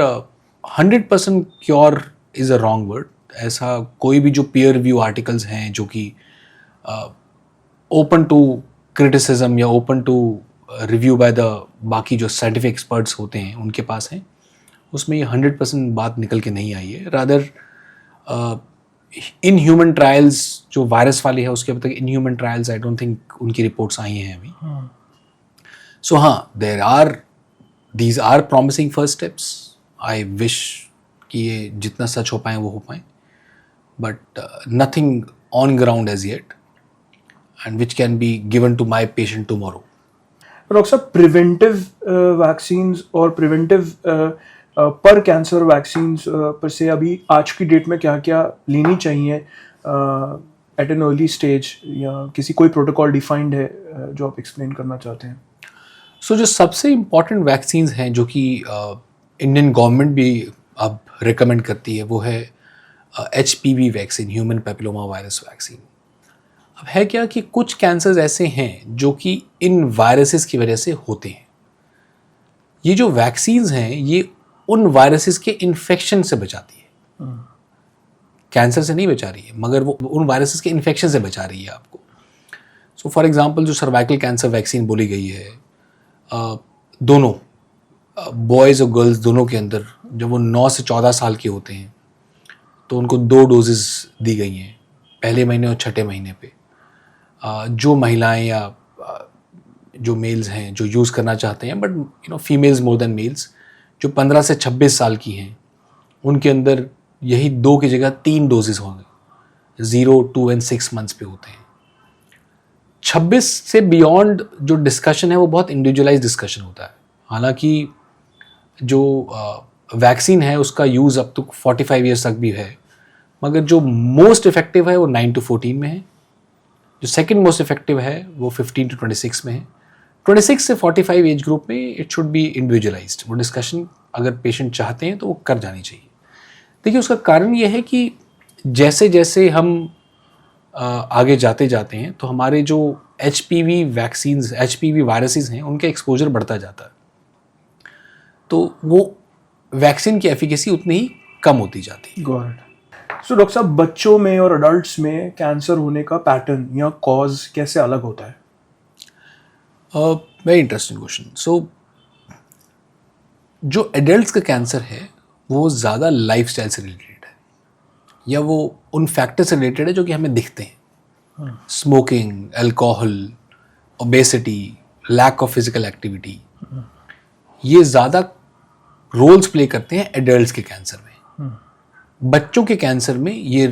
A: 100% cure is a wrong word. ऐसा कोई भी जो पीयर रिव्यू आर्टिकल्स हैं जो कि ओपन टू क्रिटिसिज्म या open to review by the बाकी जो साइंटिफिक एक्सपर्ट्स होते हैं उनके पास हैं, उसमें ये 100% बात निकल के नहीं आई है। रादर इन ह्यूमन ट्रायल्स जो वायरस वाली है उसके अब तक in human trials I don't think उनकी रिपोर्ट्स आई हैं अभी। सो हाँ, these are promising first steps. I wish कि ये जितना सच हो पाए वो हो पाए, but nothing on ground as yet and which can be given to my patient tomorrow.
B: Doctor साहब, प्रिवेंटिव वैक्सीन्स और प्रिवेंटिव पर कैंसर वैक्सीन्स पर से अभी आज की डेट में क्या क्या लेनी चाहिए एट एन अर्ली स्टेज, या किसी कोई प्रोटोकॉल डिफाइंड है जो आप एक्सप्लेन करना चाहते हैं?
A: सो जो सबसे इम्पॉर्टेंट वैक्सीन्स हैं जो कि इंडियन गवर्नमेंट भी अब रिकमेंड करती है वो है HPV vaccine, human papilloma virus vaccine. अब है क्या कि कुछ कैंसर्स ऐसे हैं जो कि इन वायरसेस की वजह से होते हैं। ये जो वैक्सीन्स हैं ये उन वायरसेस के इन्फेक्शन से बचाती है, कैंसर से नहीं बचा रही है, मगर वो उन वायरसेस के इन्फेक्शन से बचा रही है आपको। सो फॉर एग्जांपल जो सर्वाइकल कैंसर वैक्सीन बोली गई है, दोनों बॉयज़ और गर्ल्स दोनों के अंदर जब वो 9 से 14 साल के होते हैं तो उनको 2 डोजेस दी गई हैं, पहले महीने और छठे महीने पे। जो महिलाएं या जो मेल्स हैं जो यूज़ करना चाहते हैं, but females more than males, जो 15 से 26 साल की हैं उनके अंदर यही 2 की जगह 3 डोजेस होंगे, 0, 2 एंड 6 मंथ्स पे होते हैं। 26 से बियॉन्ड जो डिस्कशन है वो बहुत इंडिविजुअलाइज डिस्कशन होता है। हालांकि जो वैक्सीन है उसका यूज़ अब तक 45 ईयर्स तक भी है, मगर जो मोस्ट इफेक्टिव है वो 9 to 14 में है, जो सेकंड मोस्ट इफेक्टिव है वो 15 to 26 में है। 26 से 45 एज ग्रुप में इट शुड बी इंडिविजुअलाइज्ड। वो डिस्कशन अगर पेशेंट चाहते हैं तो वो कर जानी चाहिए। देखिए, उसका कारण ये है कि जैसे जैसे हम आगे जाते हैं तो हमारे जो HPV वैक्सीन्स, HPV वायरसेस हैं उनका एक्सपोजर बढ़ता जाता है, तो वो वैक्सीन की एफिकेसी उतनी ही कम होती जाती है।
B: सो डॉक्टर साहब, बच्चों में और अडल्ट्स में कैंसर होने का पैटर्न या कॉज कैसे अलग होता है?
A: Very interesting question. सो जो एडल्ट्स का कैंसर है वो ज़्यादा लाइफस्टाइल से रिलेटेड है या वो उन फैक्टर से रिलेटेड है जो कि हमें दिखते हैं। Smoking, alcohol, obesity, lack of physical activity, ये ज़्यादा रोल्स प्ले करते हैं एडल्ट्स के कैंसर में। बच्चों के कैंसर में ये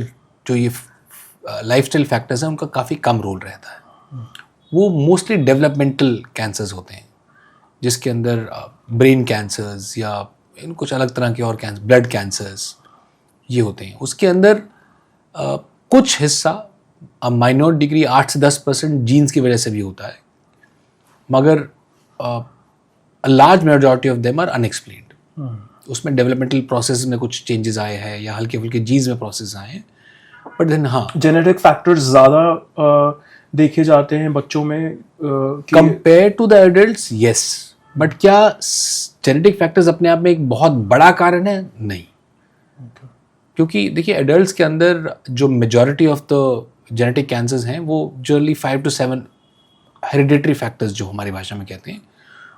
A: लाइफस्टाइल फैक्टर्स हैं उनका काफ़ी कम रोल रहता है। वो मोस्टली डेवलपमेंटल कैंसर्स होते हैं, जिसके अंदर ब्रेन कैंसर्स या कुछ अलग तरह के और कैंसर, ब्लड कैंसर्स ये होते हैं। उसके अंदर कुछ हिस्सा माइनर डिग्री 8 से 10% जीन्स की वजह से भी होता है, मगर large majority of them are unexplained. उसमें डेवलपमेंटल प्रोसेस में कुछ चेंजेस आए हैं या हल्के फुल्के जीन्स में प्रोसेस आए हैं, बट देन हाँ,
B: जेनेटिक फैक्टर्स ज़्यादा देखे जाते हैं बच्चों में
A: compare to the adults, yes. But क्या जेनेटिक फैक्टर्स अपने आप में एक बहुत बड़ा कारण है? नहीं। क्योंकि देखिए, एडल्ट्स के अंदर जो majority of the genetic cancers हैं वो जनरली 5 to 7 हेरिडिटरी फैक्टर्स, जो हमारी भाषा में कहते हैं,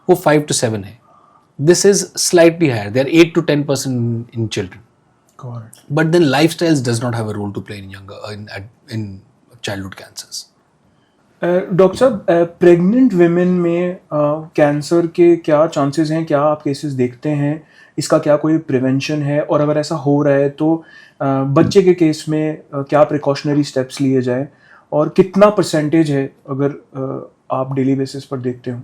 A: वो 5 to 7 है। This is slightly higher, they are 8 to 10% in children, but then lifestyles does not have a role to play in childhood cancers.
B: Doctor साहब, प्रेग्नेंट विमेन में कैंसर के क्या चांसेस हैं? क्या आप केसेस देखते हैं? इसका क्या कोई प्रिवेंशन है? और अगर ऐसा हो रहा है तो बच्चे के केस में क्या प्रिकॉशनरी स्टेप्स लिए जाए, और कितना परसेंटेज है अगर आप डेली बेसिस पर देखते हो?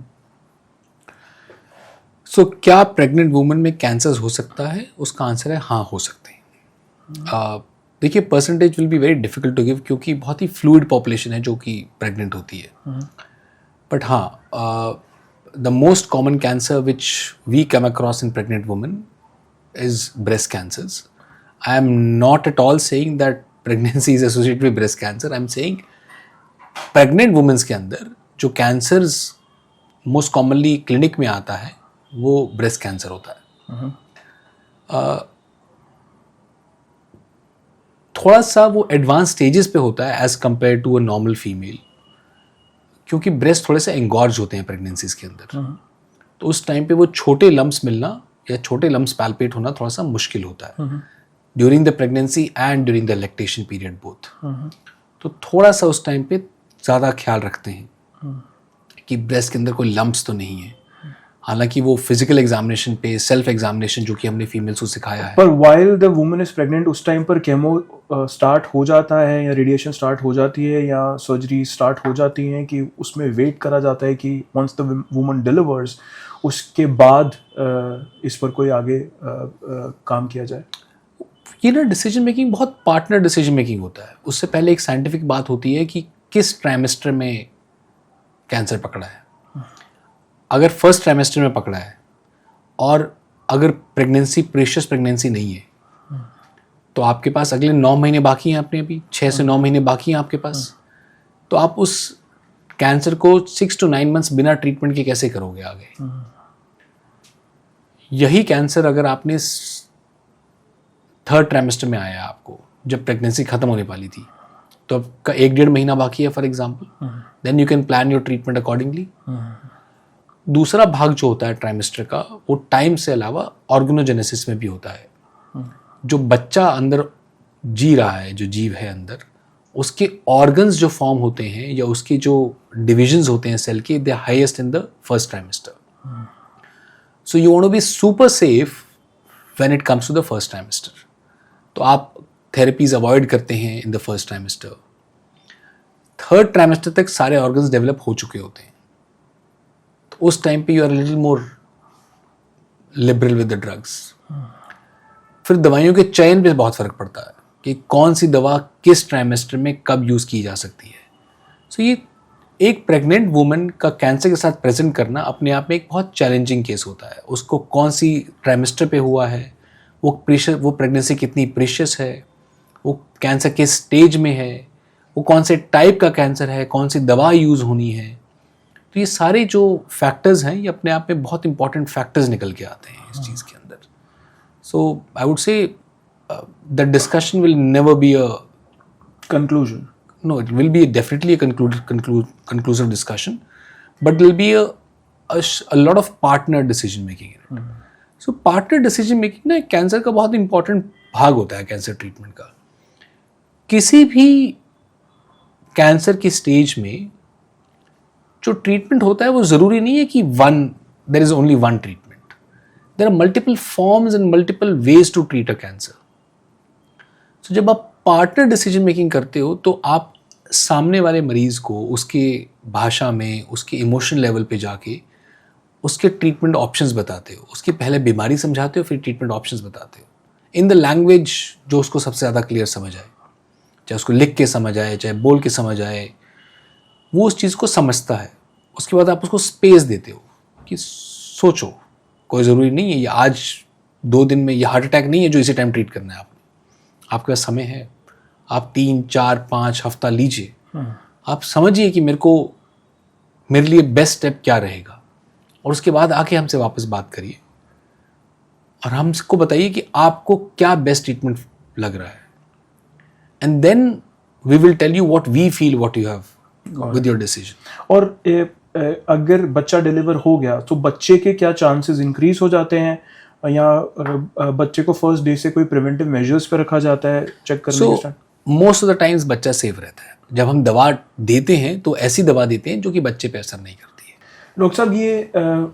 A: सो क्या प्रेग्नेंट वुमन में कैंसर्स हो सकता है? उसका आंसर है हाँ, हो सकते हैं। देखिए, percentage will be very difficult to give, क्योंकि बहुत ही फ्लूइड पॉपुलेशन है जो कि प्रेग्नेंट होती है। बट हाँ, the most common cancer which we come across in pregnant women is breast cancers. I am not at all saying that pregnancy is associated with breast cancer. I am saying pregnant womens के अंदर जो कैंसर्स मोस्ट कॉमनली क्लिनिक में आता है वो ब्रेस्ट कैंसर होता है। थोड़ा सा वो एडवांस स्टेजेस पे होता है as compare to a normal female, क्योंकि ब्रेस्ट थोड़े से एंगॉर्ज होते हैं प्रेगनेंसीज के अंदर। तो उस टाइम पे वो छोटे लम्स मिलना या छोटे लम्स पैल्पेट होना थोड़ा सा मुश्किल होता है during the pregnancy and during the lactation period both. तो थोड़ा सा उस टाइम पे ज़्यादा ख्याल रखते हैं कि ब्रेस्ट के अंदर कोई लम्प्स तो नहीं है। हालांकि वो फिजिकल एग्जामिनेशन पे, सेल्फ एग्जामिनेशन जो कि हमने फीमेल्स को सिखाया है।
B: पर while the woman is pregnant उस टाइम पर केमो स्टार्ट हो जाता है या रेडिएशन स्टार्ट हो जाती है या सर्जरी स्टार्ट हो जाती है, कि उसमें वेट करा जाता है कि वंस द वुमन डिलीवर्स उसके बाद इस पर कोई आगे काम किया जाए?
A: ये ना डिसीजन मेकिंग बहुत पार्टनर डिसीजन मेकिंग होता है। उससे पहले एक साइंटिफिक बात होती है कि किस ट्राइमेस्टर में कैंसर पकड़ा है। अगर फर्स्ट ट्राइमेस्टर में पकड़ा है और अगर प्रेगनेंसी प्रेशियस प्रेगनेंसी नहीं है तो आपके पास अगले 9 महीने बाकी हैं, अपने अभी 6 से 9 महीने बाकी हैं आपके पास। तो आप उस कैंसर को 6 to 9 मंथ्स बिना ट्रीटमेंट के कैसे करोगे आगे? यही कैंसर अगर आपने थर्ड ट्राइमेस्टर में आया आपको, जब प्रेगनेंसी खत्म होने वाली थी, तो आपका 1-1.5 महीना बाकी है for example, then you can plan your treatment accordingly. दूसरा भाग जो होता है ट्राइमेस्टर का, वो टाइम से अलावा ऑर्गेनोजेनेसिस में भी होता है। जो बच्चा अंदर जी रहा है, जो जीव है अंदर, उसके ऑर्गन्स जो फॉर्म होते हैं या उसके जो डिविजन्स होते हैं सेल के, they are highest in the first trimester. So you want to be super safe when it comes to the first trimester. तो आप थेरेपीज अवॉइड करते हैं in the first trimester. Third trimester तक सारे ऑर्गन्स डेवलप हो चुके होते हैं, तो उस टाइम पे you are little more liberal with the drugs. फिर दवाइयों के चयन पे बहुत फर्क पड़ता है कि कौन सी दवा किस ट्राइमेस्टर में कब यूज़ की जा सकती है। सो ये एक प्रेग्नेंट वुमन का कैंसर के साथ प्रेजेंट करना अपने आप में एक बहुत चैलेंजिंग केस होता है। उसको कौन सी ट्राइमेस्टर पे हुआ है, वो प्रेगनेंसी कितनी प्रीशियस है, वो कैंसर किस स्टेज में है, वो कौन से टाइप का कैंसर है, कौन सी दवा यूज़ होनी है। तो ये सारे जो फैक्टर्स हैं, ये अपने आप में बहुत इंपॉर्टेंट फैक्टर्स निकल के आते हैं इस चीज़ के अंदर। So I would say the discussion will never be a
B: conclusion.
A: No, it will be definitely a conclusive discussion, but there will be a lot of partner decision making in it. So partner decision making ना कैंसर का बहुत इंपॉर्टेंट भाग होता है कैंसर ट्रीटमेंट का। किसी भी कैंसर की स्टेज में जो ट्रीटमेंट होता है वो ज़रूरी नहीं है कि there is only one treatment. There are multiple forms and multiple ways to treat a cancer. So जब आप पार्टनर डिसीजन मेकिंग करते हो तो आप सामने वाले मरीज को उसके भाषा में, उसके इमोशन लेवल पे जाके उसके ट्रीटमेंट ऑप्शंस बताते हो, उसकी पहले बीमारी समझाते हो, फिर ट्रीटमेंट ऑप्शंस बताते हो इन द लैंग्वेज जो उसको सबसे ज़्यादा क्लियर समझ आए, चाहे उसको लिख के समझ आए, चाहे बोल के समझ आए, वो उस चीज़ को समझता है। उसके बाद आप उसको स्पेस देते हो कि सोचो, कोई ज़रूरी नहीं है ये आज 2 दिन में ये हार्ट अटैक नहीं है जो इसी टाइम ट्रीट करना है आपके पास समय है, आप 3, 4, 5 हफ्ता लीजिए, आप समझिए कि मेरे लिए बेस्ट स्टेप क्या रहेगा, और उसके बाद आके हमसे वापस बात करिए और हमको बताइए कि आपको क्या बेस्ट ट्रीटमेंट लग रहा है, and then we will tell you what we feel, what you have with your decision.
B: और अगर बच्चा डिलीवर हो गया तो बच्चे के क्या चांसेस इंक्रीज हो जाते हैं, या बच्चे को फर्स्ट डे से कोई प्रिवेंटिव मेजर्स पे रखा जाता है चेक करने के साथ?
A: मोस्ट ऑफ द टाइम्स बच्चा सेफ रहता है। जब हम दवा देते हैं तो ऐसी दवा देते हैं जो कि बच्चे पे असर नहीं करती है।
B: डॉक्टर साहब, ये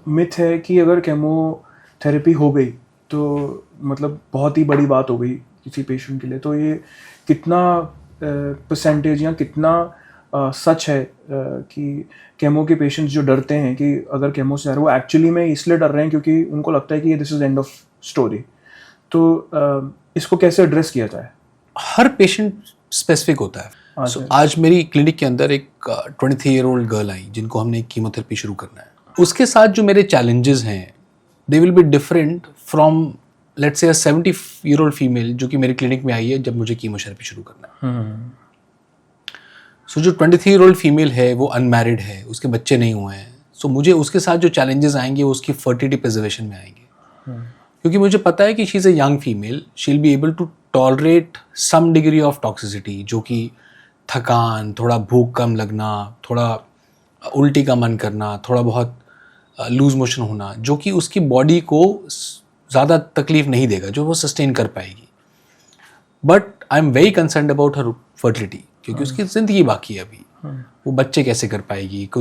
B: मिथ है कि अगर केमोथेरेपी हो गई तो मतलब बहुत ही बड़ी बात हो गई किसी पेशेंट के लिए, तो ये कितना परसेंटेज या कितना सच है कि केमो के पेशेंट्स जो डरते हैं कि अगर केमो से आ रहा है, वो एक्चुअली में इसलिए डर रहे हैं क्योंकि उनको लगता है कि this is end of story, तो इसको कैसे एड्रेस किया जाए?
A: हर पेशेंट स्पेसिफिक होता है। So, आज मेरी क्लिनिक के अंदर एक 23 ईयर ओल्ड गर्ल आई जिनको हमने कीमोथेरेपी शुरू करना है। उसके साथ जो मेरे चैलेंजेस हैं they will be different from let's say a 70 year old female जो कि मेरी क्लिनिक में आई है जब मुझे कीमोथेरेपी शुरू करना है। सो जो 23 ईयर ओल्ड फीमेल है वो अनमैरिड है, उसके बच्चे नहीं हुए हैं, सो मुझे उसके साथ जो चैलेंजेस आएंगे वो उसकी फर्टिलिटी प्रिजर्वेशन में आएंगे, क्योंकि मुझे पता है कि she is a young female, she will be able to tolerate some degree of toxicity, जो कि थकान, थोड़ा भूख कम लगना, थोड़ा उल्टी का मन करना, थोड़ा बहुत लूज मोशन होना, जो कि उसकी बॉडी को ज़्यादा तकलीफ नहीं देगा, जो वो सस्टेन कर पाएगी। But I am very concern about her fertility, क्योंकि उसकी ज़िंदगी बाकी है अभी, वो बच्चे कैसे कर पाएगी, कि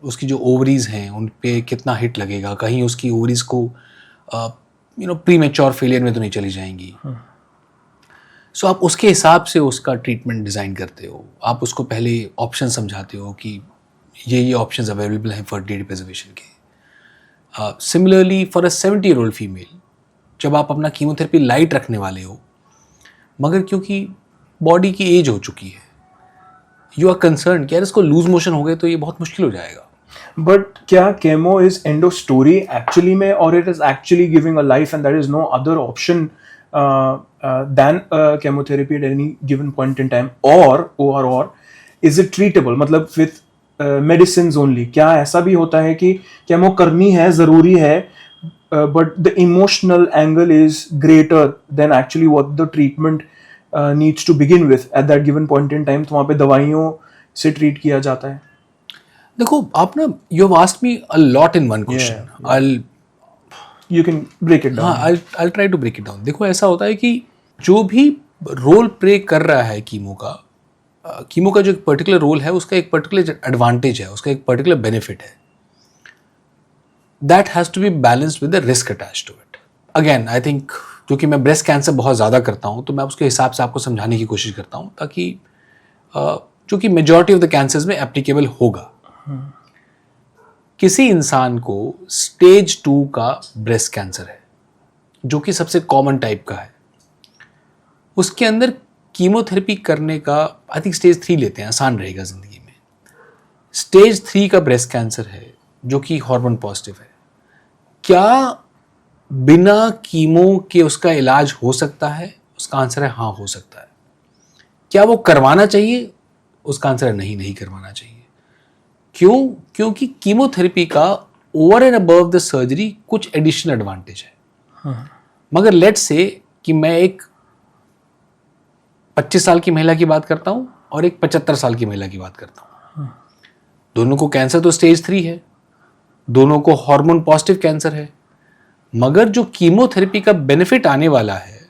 A: उसकी जो ओवरीज़ हैं उन पे कितना हिट लगेगा, कहीं उसकी ओवरीज़ को प्रीमेच्योर फेलियर में तो नहीं चली जाएंगी। सो आप उसके हिसाब से उसका ट्रीटमेंट डिज़ाइन करते हो, आप उसको पहले ऑप्शन समझाते हो कि ये ऑप्शंस अवेलेबल हैं फर्टिलिटी प्रिजर्वेशन के। Similarly for a 70 year old female, जब आप अपना कीमोथेरेपी लाइट रखने वाले हो, मगर क्योंकि बॉडी की एज हो चुकी है, यू आर कंसर्न कि यार इसको लूज मोशन हो गए तो ये बहुत मुश्किल हो जाएगा।
B: बट क्या chemo is end of story actually में, और it is actually giving a life and there is no other option than chemotherapy at any given point in time, or is it treatable, मतलब with medicines only? क्या ऐसा भी होता है कि केमो करनी है, ज़रूरी है, but the emotional angle is greater than actually what the treatment needs to begin with at that given point in time, तो वहाँ पे दवाइयों से ट्रीट किया जाता है?
A: देखो, आप ना you have asked me a lot in one question.
B: You can break it down.
A: हाँ, I'll try to break it down. देखो, ऐसा होता है कि जो भी रोल प्ले कर रहा है कीमो का जो एक पर्टिकुलर रोल है, उसका एक पर्टिकुलर एडवांटेज है, उसका एक पर्टिकुलर बेनिफिट है, that has to be balanced with the risk attached to it. Again I think क्योंकि मैं ब्रेस्ट कैंसर बहुत ज़्यादा करता हूँ, तो मैं उसके हिसाब से आपको समझाने की कोशिश करता हूँ, ताकि जो कि मेजॉरिटी ऑफ द कैंसर्स में एप्लीकेबल होगा। किसी इंसान को स्टेज 2 का ब्रेस्ट कैंसर है, जो कि सबसे कॉमन टाइप का है, उसके अंदर कीमोथेरेपी करने का आई थिंक स्टेज 3 लेते हैं, आसान रहेगा ज़िंदगी में। स्टेज 3 का ब्रेस्ट कैंसर है जो कि हार्मोन पॉजिटिव है, क्या बिना कीमो के उसका इलाज हो सकता है? उसका आंसर है हाँ, हो सकता है। क्या वो करवाना चाहिए? उसका आंसर है नहीं करवाना चाहिए। क्यों? क्योंकि कीमोथेरेपी का over and above the surgery कुछ एडिशनल एडवांटेज है। मगर लेट्स से कि मैं एक 25 साल की महिला की बात करता हूं और एक 75 साल की महिला की बात करता हूं, दोनों को कैंसर तो स्टेज 3 है, दोनों को हार्मोन पॉजिटिव कैंसर है, मगर जो कीमोथेरेपी का बेनिफिट आने वाला है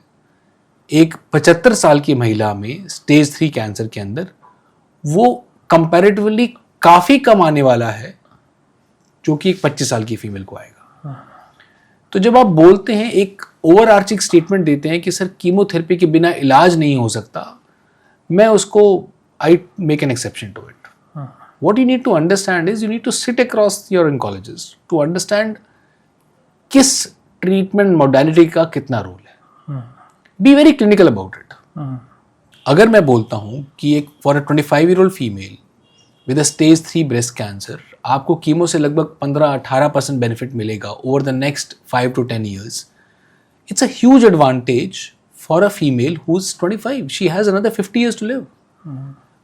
A: एक 75 साल की महिला में स्टेज 3 कैंसर के अंदर, वो कंपैरेटिवली काफ़ी कम आने वाला है जो कि एक 25 साल की फीमेल को आएगा। तो जब आप बोलते हैं, एक ओवर आर्चिंग स्टेटमेंट देते हैं कि सर कीमोथेरेपी के बिना इलाज नहीं हो सकता, मैं उसको I make an exception to it. what you need to understand is you need to sit across your oncologist to understand किस ट्रीटमेंट मोडालिटी का कितना रोल है. Be very clinical about it. अगर मैं बोलता हूँ कि एक for a 25-year-old female with a stage 3 breast cancer आपको कीमो से लगभग 15-18% बेनिफिट मिलेगा over the next 5 to 10 years. It's a huge advantage for a female who's 25. She has another 50 years to live.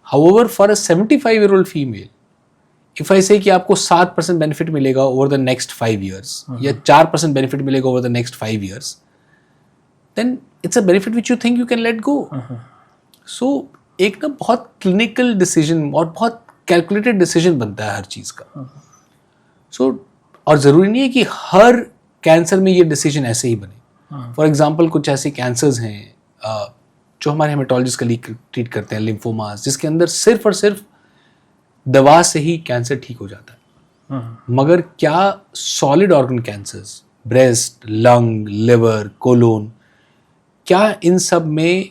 A: However, for a 75-year-old female, if I say कि आपको 7% बेनिफिट मिलेगा ओवर द नेक्स्ट 5 years या 4% बेनिफिट मिलेगा over the next 5 years, then it's a benefit which you think you can let go. So एक ना बहुत क्लिनिकल डिसीजन और बहुत कैलकुलेटेड डिसीजन बनता है हर चीज़ का. So और ज़रूरी नहीं है कि हर कैंसर में ये डिसीजन ऐसे ही बने. फॉर एग्जाम्पल कुछ ऐसे कैंसर्स हैं जो हमारे हेमेटोलॉजिस्ट कलीग ट्रीट करते हैं, लिम्फोमास, जिसके अंदर सिर्फ और सिर्फ दवा से ही कैंसर ठीक हो जाता है. मगर क्या solid organ cancers, breast, lung, liver, colon, क्या इन सब में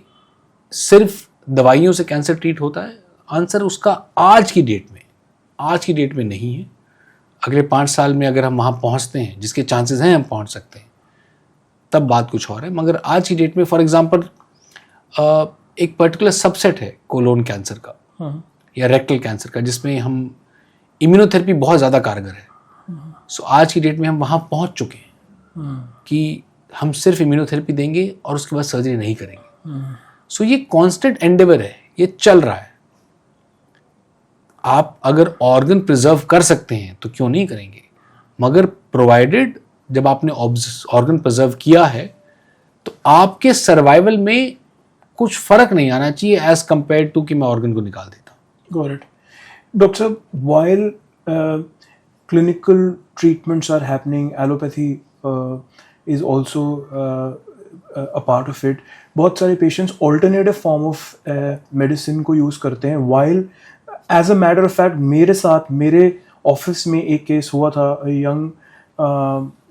A: सिर्फ दवाइयों से कैंसर ट्रीट होता है? आंसर उसका आज की डेट में नहीं है. अगले 5 साल में अगर हम वहाँ पहुँचते हैं, जिसके चांसेस हैं हम पहुँच सकते हैं, तब बात कुछ और है. मगर आज की डेट में फॉर एग्जांपल एक पर्टिकुलर सबसेट है कोलोन कैंसर का या रेक्टल कैंसर का, जिसमें हम इम्यूनोथेरेपी बहुत ज़्यादा कारगर है. सो आज की डेट में हम वहाँ पहुँच चुके हैं कि हम सिर्फ इम्यूनोथेरेपी देंगे और उसके बाद सर्जरी नहीं करेंगे. सो ये कॉन्स्टेंट एंडेवर है, ये चल रहा है. आप अगर ऑर्गन प्रिजर्व कर सकते हैं तो क्यों नहीं करेंगे, मगर प्रोवाइडेड जब आपने ऑर्गन प्रिजर्व किया है तो आपके सर्वाइवल में कुछ फर्क नहीं आना चाहिए एज कंपेयर टू कि मैं ऑर्गन को निकाल देता हूँ.
B: Got it. डॉक्टर साहब, while clinical treatments are happening, allopathy is also a part of it. बहुत सारे patients alternative form of medicine को use करते हैं. While as a matter of fact मेरे साथ मेरे ऑफिस में एक केस हुआ था. A young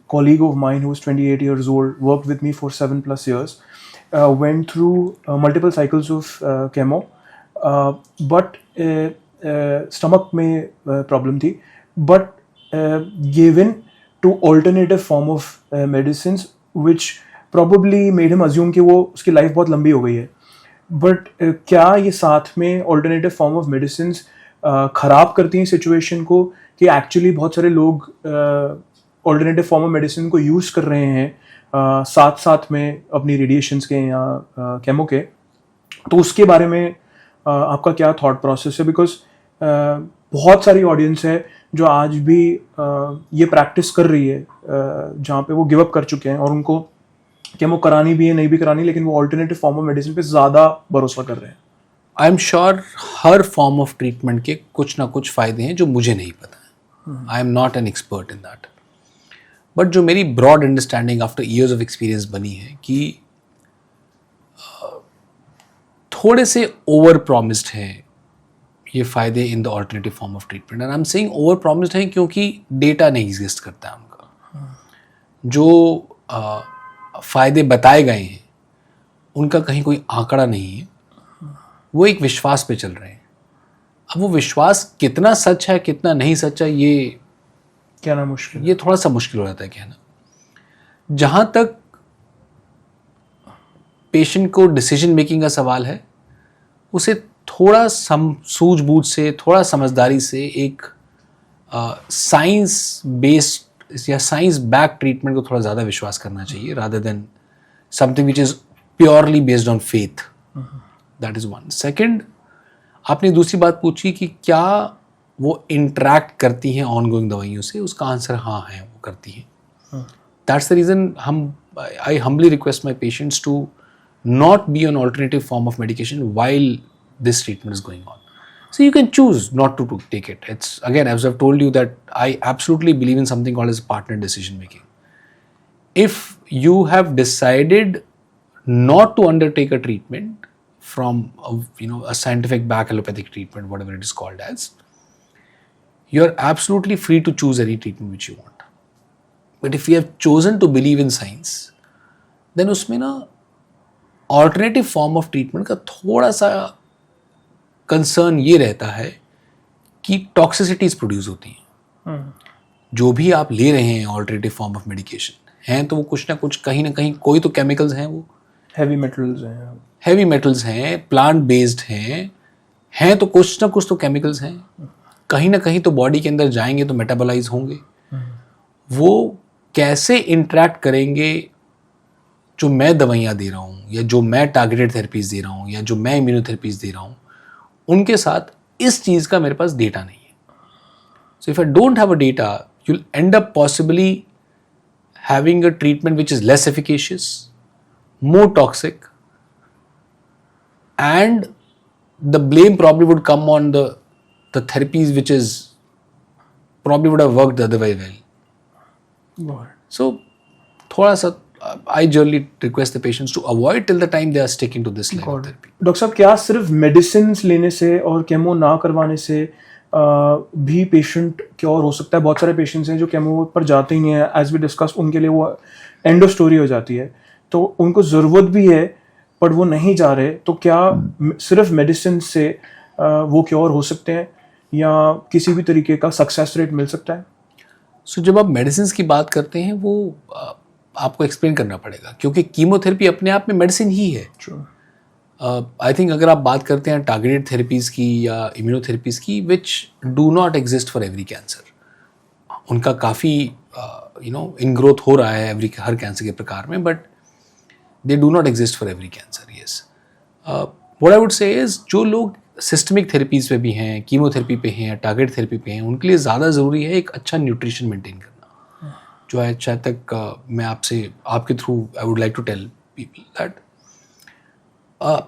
B: colleague of mine who was 28 years old, worked with me for 7+ years, went through multiple cycles of chemo, but stomach में problem थी, but given to alternative form of medicines which probably made him assume कि वो उसकी लाइफ बहुत लंबी हो गई है. बट क्या ये साथ में alternative form of medicines ख़राब करती हैं सिचुएशन को, कि एक्चुअली बहुत सारे लोग ऑल्टरनेटिव फॉर्म ऑफ मेडिसिन को यूज़ कर रहे हैं साथ साथ में अपनी रेडिएशंस के या केमो के? तो उसके बारे में आपका क्या थॉट प्रोसेस है? बिकॉज बहुत सारी ऑडियंस है जो आज भी ये प्रैक्टिस कर रही है जहाँ पे वो गिव अप कर चुके हैं और उनको केमो करानी भी है, नहीं भी करानी, लेकिन वो ऑल्टरनेटिव फॉर्म ऑफ मेडिसिन पे ज़्यादा भरोसा कर रहे हैं.
A: I am sure her form of treatment के कुछ ना कुछ फ़ायदे हैं जो मुझे नहीं पता है. I am not an expert in that. But जो मेरी broad understanding after years of experience बनी है कि थोड़े से ओवर प्रॉमिस्ड हैं ये फ़ायदे in the alternative form of treatment. And I am saying over promised हैं क्योंकि डेटा नहीं एग्जिस्ट करता है उनका. जो फ़ायदे बताए गए हैं उनका कहीं कोई आंकड़ा नहीं है, वो एक विश्वास पे चल रहे हैं. अब वो विश्वास कितना सच है कितना नहीं सच है ये
B: कहना मुश्किल,
A: ये थोड़ा सा मुश्किल हो जाता है कहना. जहाँ तक पेशेंट को डिसीजन मेकिंग का सवाल है, उसे थोड़ा सूझबूझ से, थोड़ा समझदारी से एक साइंस बेस्ड या साइंस बैक ट्रीटमेंट को थोड़ा ज़्यादा विश्वास करना चाहिए rather than something which is purely based on faith. That is one. Second, आपने दूसरी बात पूछी कि क्या वो इंटरैक्ट करती हैं ऑनगोइंग दवाइयों से. उसका आंसर हाँ है, वो करती हैं. That's the reason I humbly request my patients to not be on alternative form of medication while this treatment is going on. So you can choose not to take it. It's again, as I've told you, that I absolutely believe in something called as partner decision making. If you have decided not to undertake a treatment from a scientific back allopathic treatment, whatever it is called as, you're absolutely free to choose any treatment which you want. But if you have chosen to believe in science, then उसमें ना ऑल्टरनेटिव फॉर्म ऑफ ट्रीटमेंट का थोड़ा सा कंसर्न ये रहता है कि टॉक्सिसिटीज प्रोड्यूस होती हैं। जो भी आप ले रहे हैं ऑल्टरनेटिव फॉर्म ऑफ मेडिकेशन हैं, तो वो कुछ ना कुछ कहीं ना कहीं कोई तो केमिकल्स हैं, वो
B: हैवी मेटल्स हैं,
A: प्लांट बेस्ड हैं तो कुछ तो केमिकल्स हैं, कहीं ना कहीं तो बॉडी के अंदर जाएंगे तो मेटाबोलाइज होंगे। वो कैसे इंटरेक्ट करेंगे जो मैं दवाइयाँ दे रहा हूँ या जो मैं टारगेटेड थेरेपीज दे रहा हूँ या जो मैं इम्यूनोथेरेपीज दे रहा हूँ, उनके साथ इस चीज़ का मेरे पास डेटा नहीं है। So if I don't have a data, you'll end up possibly having a treatment which is less efficacious, more toxic, and the blame probably would come on the therapies which is probably would have worked the other way well. So थोड़ा सा I generally request the patients to avoid till the time they are sticking to this level of therapy.
B: Doctor साहब, क्या सिर्फ मेडिसिन लेने से और केमो ना करवाने से भी पेशेंट क्योर हो सकता है? बहुत सारे पेशेंट्स हैं जो केमो पर जाते ही नहीं है, एज वी डिस्कस, उनके लिए वो एंड ऑफ स्टोरी हो जाती है, तो उनको ज़रूरत भी है पर वो नहीं जा रहे, तो क्या सिर्फ मेडिसिन से वो क्योर हो सकते हैं या किसी भी तरीके का सक्सेस रेट मिल सकता है?
A: सो जब आप मेडिसिन की बात करते हैं, वो आपको एक्सप्लेन करना पड़ेगा, क्योंकि कीमोथेरेपी अपने आप में मेडिसिन ही है। आई थिंक अगर आप बात करते हैं टारगेटेड थेरेपीज़ की या इम्यूनोथेरेपीज़ की, which do not exist for every cancer, उनका काफ़ी इन ग्रोथ हो रहा है हर कैंसर के प्रकार में, but they do not exist for every cancer. Yes, what I would से इज, जो लोग सिस्टमिक थेरेपीज़ पे भी हैं, कीमोथेरेपी पे हैं, टारगेट थेरेपी पे हैं, उनके लिए ज़्यादा ज़रूरी है एक अच्छा न्यूट्रिशन मेंटेन करना, जो है शायद तक मैं आपके through I would like to tell people that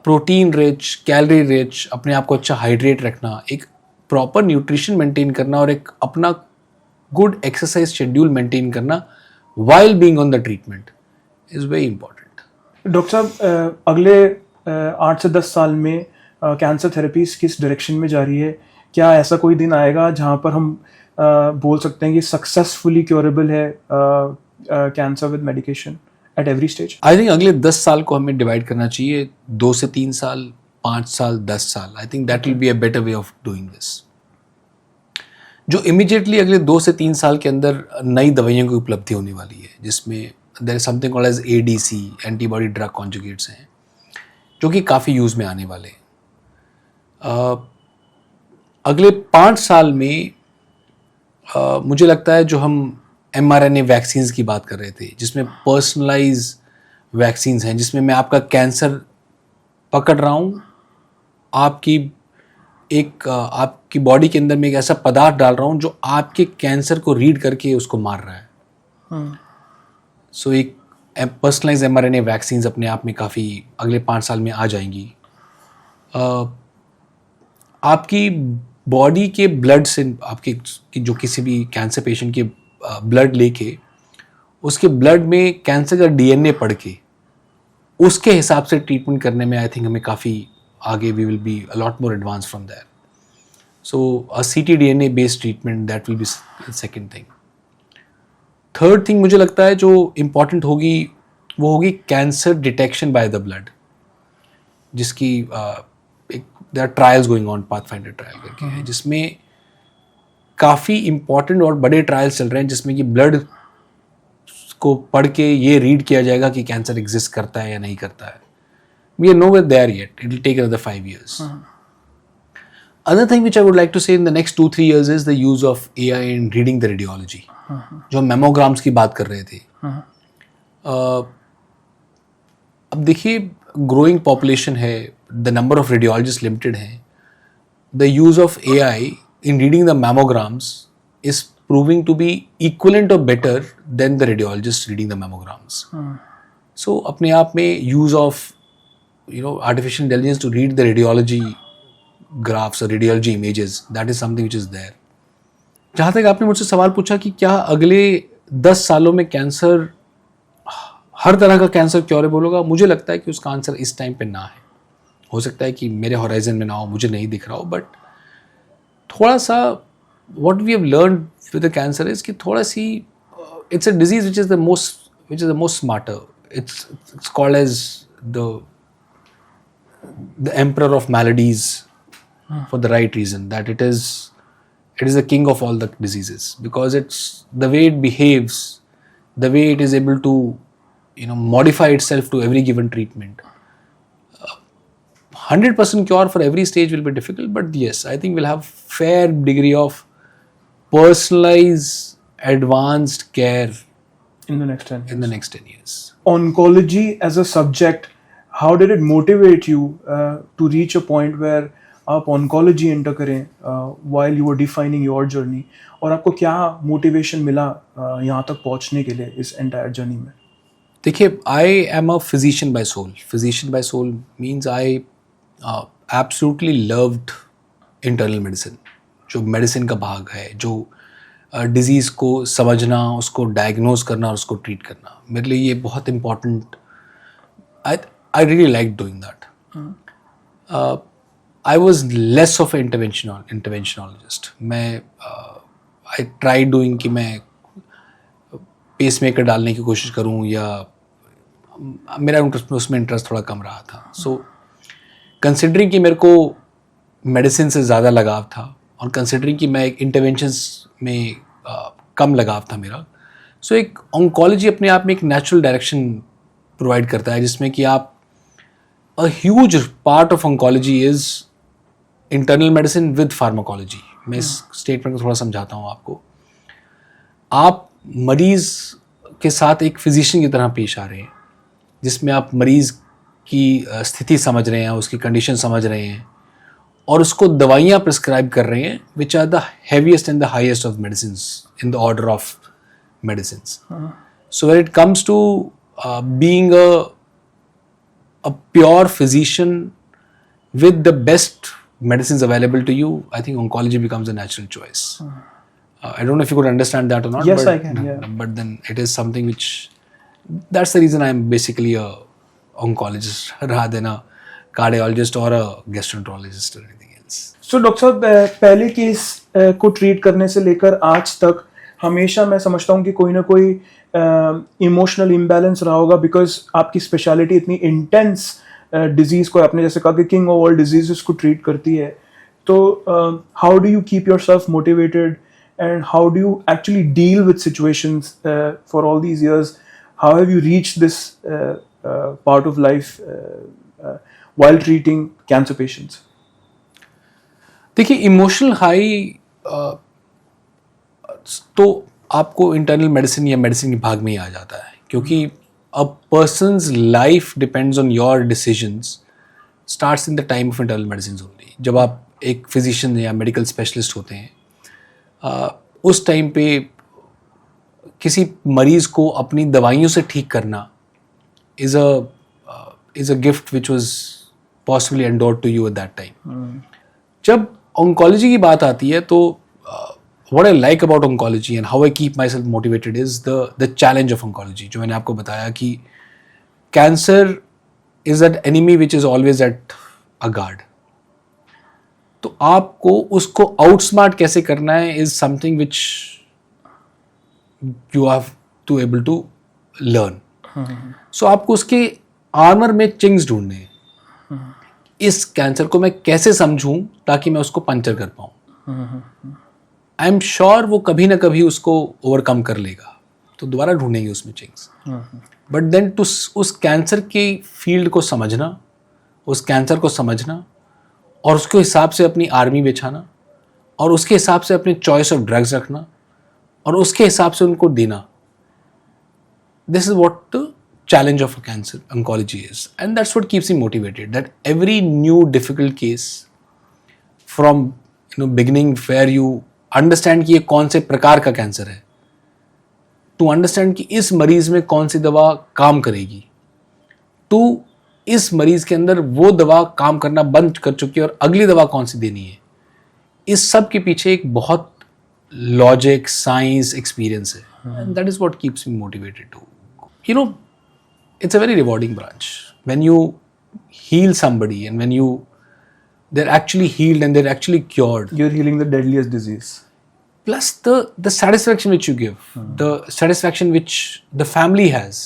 A: protein rich, calorie rich, अपने आप को अच्छा हाइड्रेट रखना, एक प्रॉपर न्यूट्रिशन मेंटेन करना और एक अपना गुड एक्सरसाइज शेड्यूल मेंटेन करना while being on the treatment is very important.
B: Doctor साहब, अगले 8 से 10 साल में कैंसर थेरेपीज किस डायरेक्शन में जा रही है? क्या ऐसा कोई दिन आएगा जहां पर हम बोल सकते हैं कि सक्सेसफुली क्योरेबल है cancer with medication at every stage?
A: I think अगले 10 साल को हमें डिवाइड करना चाहिए, 2 से 3 साल, 5 साल, 10 साल। I think that will be a better way of doing this. जो इमीडिएटली अगले 2 से 3 साल के अंदर नई दवाइयों की उपलब्धि होने वाली है, जिसमें there is something called as ADC, antibody drug conjugates हैं, जो कि काफ़ी यूज़ में आने वाले हैं। अगले 5 साल में मुझे लगता है जो हम mRNA वैक्सीन्स की बात कर रहे थे, जिसमें पर्सनलाइज वैक्सीन्स हैं, जिसमें मैं आपका कैंसर पकड़ रहा हूँ, आपकी बॉडी के अंदर में एक ऐसा पदार्थ डाल रहा हूँ जो आपके कैंसर को रीड करके उसको मार रहा है। सो एक पर्सनलाइज mRNA वैक्सीन्स अपने आप में काफ़ी अगले 5 साल में आ जाएंगी। आपकी बॉडी के ब्लड से, आपके जो किसी भी कैंसर पेशेंट के ब्लड लेके, उसके ब्लड में कैंसर का DNA पढ़ के उसके हिसाब से ट्रीटमेंट करने में आई थिंक हमें काफ़ी आगे, we will be a lot more advance from that. So a ctDNA based treatment, that will be second thing. Third thing मुझे लगता है जो इम्पॉर्टेंट होगी, वो होगी cancer detection by the blood, जिसकी there are trials going on, pathfinder trial करके है, जिसमें काफ़ी इम्पॉर्टेंट और बड़े ट्रायल्स चल रहे हैं, जिसमें कि ब्लड को पढ़ के ये रीड किया जाएगा कि कैंसर एग्जिस्ट करता है या नहीं करता है। We are nowhere there yet. It will take another 5 years. Another thing which I would like to say in the next 2-3 years is the use of AI in reading the radiology. जो मेमोग्राम्स की बात कर रहे थे, अब देखिए ग्रोइंग पॉपुलेशन है, the number of radiologist limited हैं, the use of AI in reading the mammograms is proving to be equivalent or better than the radiologist reading the mammograms. So अपने आप में use of artificial intelligence to read the radiology graphs or radiology images, that is something which is there. जहाँ तक आपने मुझसे सवाल पूछा कि क्या अगले 10 सालों में कैंसर, हर तरह का कैंसर क्योरेबल होगा, मुझे लगता है कि उसका आंसर इस टाइम पे ना है। हो सकता है कि मेरे हॉराइजन में ना हो, मुझे नहीं दिख रहा हो, बट थोड़ा सा what we have learned with the cancer is कि थोड़ा सी it's a disease which is the most smarter. It's called as the emperor of maladies for the right reason, that it is it is the king of all the diseases because it's the way it behaves, the way it is able to modify itself to every given treatment. 100% cure for every stage will be difficult, but yes, I think we'll have fair degree of personalized advanced care
B: in the next 10 years.
A: in the next 10 years.
B: Oncology as a subject, how did it motivate you to reach a point where आप oncology enter करें while you were defining your journey, और आपको क्या motivation मिला यहाँ तक पहुँचने के लिए इस entire journey में?
A: देखिए, I am a physician by soul. Physician by soul means I absolutely loved internal medicine. जो medicine का भाग है, जो डिज़ीज़ को समझना, उसको डायग्नोज करना और उसको ट्रीट करना, मेरे लिए ये बहुत important. I really like doing that. I was less of interventionologist. मैं आई ट्राई डूइंग कि मैं पेस मेकर डालने की कोशिश करूं, या मेरा उसमें इंटरेस्ट थोड़ा कम रहा था. सो कंसिडरिंग कि मेरे को मेडिसिन से ज़्यादा लगाव था और कंसिडरिंग कि मैं एक इंटरवेंशंस में कम लगाव था मेरा, सो एक ऑन्कोलॉजी अपने आप में एक नेचुरल डायरेक्शन प्रोवाइड करता है, जिसमें कि आप a huge part of oncology is internal medicine with pharmacology. मैं इस स्टेटमेंट को थोड़ा समझाता हूँ आपको. आप मरीज़ के साथ एक फिजिशियन की तरह पेश आ रहे हैं, जिसमें आप मरीज़ की स्थिति समझ रहे हैं, उसकी कंडीशन समझ रहे हैं और उसको दवाइयाँ प्रिस्क्राइब कर रहे हैं, which are the heaviest and the highest of medicines in the order of medicines. So when it comes to being a pure physician with the best medicines available to you, I think oncology becomes a natural choice. I don't know if you could understand that or not.
B: Yes,
A: but,
B: I can. Yeah.
A: But then it is something which, that's the reason I'm basically a oncologist rather than a cardiologist or a gastroenterologist or anything else.
B: So doctor साहब, पहले केस को ट्रीट करने से लेकर आज तक हमेशा मैं समझता हूँ कि कोई ना कोई इमोशनल इम्बैलेंस रहा होगा, बिकॉज आपकी स्पेशलिटी इतनी इंटेंस डिजीज को, आपने जैसे कहा कि किंग ऑफ ऑल डिजीजेस को ट्रीट करती है. तो how do you keep yourself motivated and how do you actually deal with situations for all these years? How have you reached this part of life while treating cancer patients?
A: देखिए, इमोशनल हाई तो आपको इंटरनल मेडिसिन या मेडिसिन के भाग में ही आ जाता है, क्योंकि a person's life depends on your decisions starts in the time of internal medicines only. जब आप एक फिजिशियन या मेडिकल स्पेशलिस्ट होते हैं, उस टाइम पे किसी मरीज़ को अपनी दवाइयों से ठीक करना is a gift which was possibly endured to you at that time. जब ऑन्कोलॉजी की बात आती है तो what I like about oncology and how I keep myself motivated is the challenge of oncology. जो मैंने आपको बताया कि cancer is that enemy which is always at a guard. तो आपको उसको outsmart कैसे करना है is something which you have to able to learn. So आपको उसके आर्मर में चिंग्स ढूंढने हैं. इस कैंसर को मैं कैसे समझूं ताकि मैं उसको पंचर कर पाऊं. आई एम श्योर वो कभी ना कभी उसको ओवरकम कर लेगा, तो दोबारा ढूंढेंगे उसमें चिंग्स. बट देन टू उस कैंसर के फील्ड को समझना, उस कैंसर को समझना और उसके हिसाब से अपनी आर्मी बिछाना और उसके हिसाब से अपनी चॉइस ऑफ ड्रग्स रखना और उसके हिसाब से उनको देना, this is what the challenge of a cancer oncology is, and that's what keeps me motivated, that every new difficult case from beginning where you understand कि ये कौन से प्रकार का कैंसर है, to understand कि इस मरीज में कौन सी दवा काम करेगी, to इस मरीज के अंदर वो दवा काम करना बंद कर चुकी है और अगली दवा कौन सी देनी है, इस सब के पीछे एक बहुत लॉजिक, साइंस, एक्सपीरियंस है, and that is what keeps me motivated to, it's a very rewarding branch when you heal somebody and when they're actually healed and they're actually cured.
B: You're healing the deadliest disease.
A: Plus the satisfaction which you give, the satisfaction which the family has,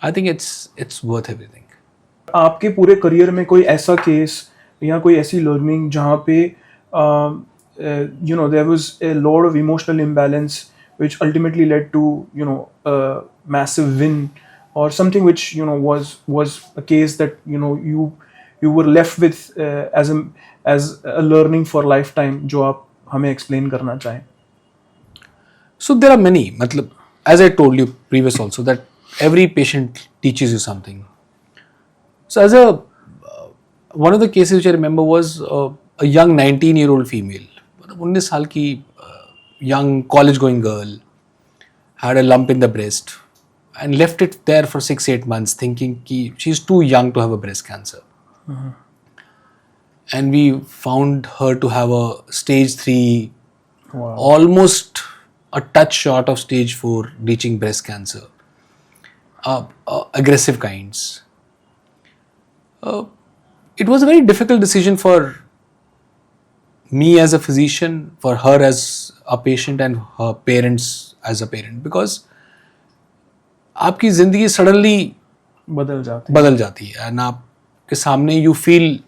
A: I think it's worth everything.
B: आपके पूरे करियर में कोई ऐसा केस या कोई ऐसी लर्निंग जहाँ पे there was a lot of emotional imbalance, which ultimately led to a massive win, or something which was a case that you were left with as a learning for lifetime, जो आप हमें explain करना चाहें.
A: So there are many. मतलब, as I told you previous also, that every patient teaches you something. So as one of the cases which I remember was a young 19-year-old female, मतलब 19 साल की young college going girl, had a lump in the breast and left it there for 6-8 months thinking कि she's too young to have a breast cancer. And we found her to have a stage 3,
B: Wow.
A: almost a touch short of stage 4 reaching breast cancer. Aggressive kinds. It was a very difficult decision for me as a physician, for her as a patient, and her parents as a parent, because आपकी जिंदगी सडनली
B: बदल जाती
A: है एंड आपके सामने यू फील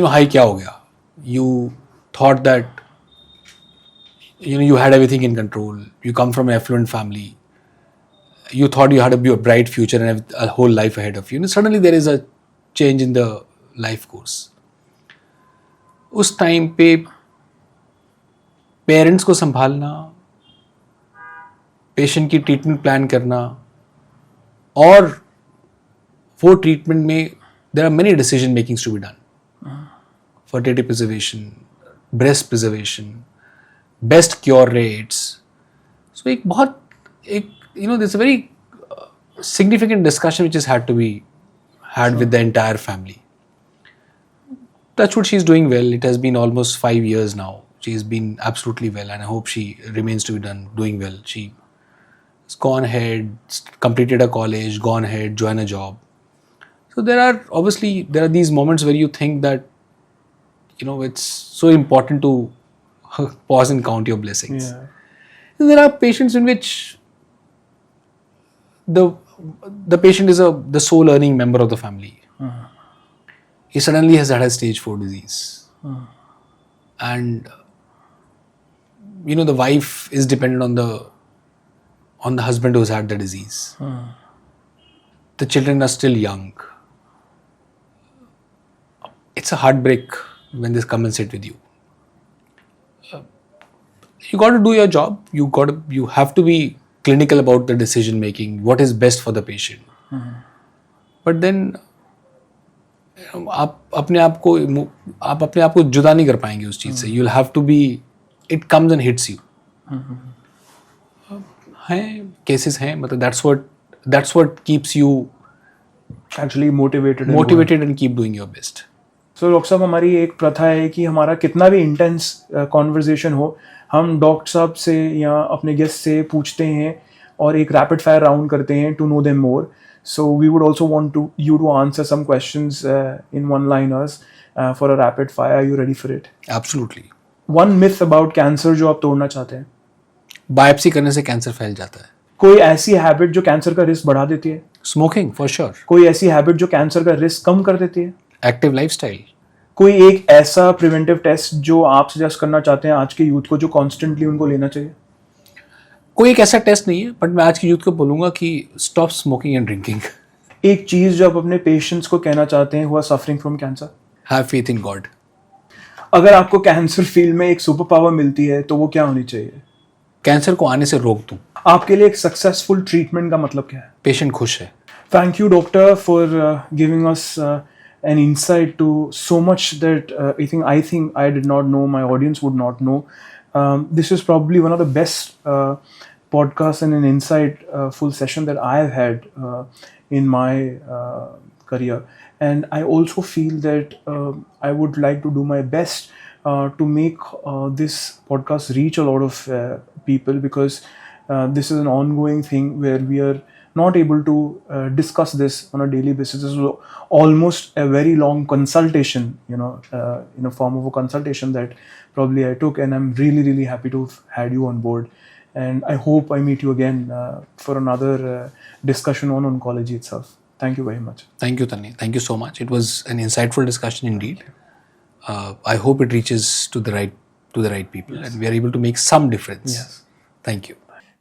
A: हाई क्या हो गया. You thought that you had everything in control. You come from an affluent family. You thought you had a bright future and have a whole life ahead of you. And suddenly there is a change in the life course. उस टाइम पे पेरेंट्स को संभालना, पेशेंट की ट्रीटमेंट प्लान करना, और वो ट्रीटमेंट में there are many decision makings to be done. Fertility preservation, breast preservation, best cure rates. So एक there's a very significant discussion which has had to be had with the entire family. Touch wood, she's doing well. It has been almost 5 years now. She's been absolutely well, and I hope she remains to be doing well. She has gone ahead, completed a college, gone ahead, joined a job. So there are these moments where you think that it's so important to pause and count your blessings.
B: Yeah.
A: There are patients in which the patient is the sole earning member of the family. He suddenly has had a stage 4 disease. And the wife is dependent on the husband who's had the disease. The children are still young. It's a heartbreak when they come and sit with you. You got to do your job. You have to be clinical about the decision making, what is best for the patient. But then आप अपने आप को जुदा नहीं कर पाएंगे उस चीज से. You'll have to be, it comes and hits you. हैं cases हैं, मतलब that's what keeps you
B: actually motivated
A: and keep doing your best.
B: So doctor साहब, हमारी एक प्रथा है कि हमारा कितना भी इंटेंस कॉन्वर्जेशन हो, हम डॉक्टर साहब से या अपने गेस्ट से पूछते हैं और एक रैपिड फायर राउंड करते हैं to know them more. So we would also want you to answer some questions in one-liners for a rapid fire. Are you ready for it?
A: Absolutely.
B: One myth about cancer जो आप तोड़ना चाहते हैं.
A: बायोप्सी करने से कैंसर फैल जाता है.
B: कोई ऐसी हैबिट जो कैंसर का रिस्क बढ़ा देती है.
A: Smoking for sure.
B: कोई ऐसी हैबिट जो कैंसर का रिस्क कम कर देती है.
A: Active lifestyle.
B: कोई एक ऐसा प्रिवेंटिव टेस्ट जो आप सजेस्ट करना चाहते हैं आज के यूथ को, जो कॉन्स्टेंटली उनको लेना चाहिए.
A: कोई एक ऐसा टेस्ट नहीं है, बट मैं आज की यूथ को बोलूंगा कि स्टॉप स्मोकिंग एंड ड्रिंकिंग.
B: एक चीज जो आप अपने पेशेंट्स को कहना चाहते हैं, हुआ suffering from cancer.
A: Have faith in God.
B: अगर आपको कैंसर फील्ड में एक सुपर पावर मिलती है तो वो क्या होनी चाहिए?
A: कैंसर को आने से रोक दूं.
B: आपके लिए एक सक्सेसफुल ट्रीटमेंट का मतलब क्या है?
A: पेशेंट खुश है.
B: Thank you, doctor, for giving us an insight to so much that I think I did not know, my audience would not know. This is probably one of the best podcasts and an insightful session that I have had in my career. And I also feel that I would like to do my best to make this podcast reach a lot of people, because this is an ongoing thing where we are not able to discuss this on a daily basis. This is almost a very long consultation, in a form of a consultation that probably I took, and I'm really, really happy to have had you on board. And I hope I meet you again for another discussion on oncology itself. Thank you very much.
A: Thank you, Tanni. Thank you so much. It was an insightful discussion indeed. I hope it reaches to the right people, and we are able to make some difference.
B: Yes.
A: Thank you.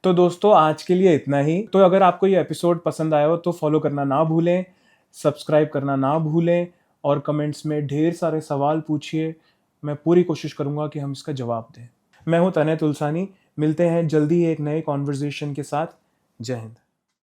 B: तो दोस्तों आज के लिए इतना ही। तो अगर आपको ये एपिसोड पसंद आया हो तो फॉलो करना ना भूलें, सब्सक्राइब करना ना भूलें और कमेंट्स में ढेर सारे सवाल पूछिए। मैं पूरी कोशिश करूँगा कि हम इसका जवाब दें। मैं हूँ तनय तुलसानी। मिलते हैं जल्दी एक नए कॉन्वर्जेशन के साथ। जय हिंद।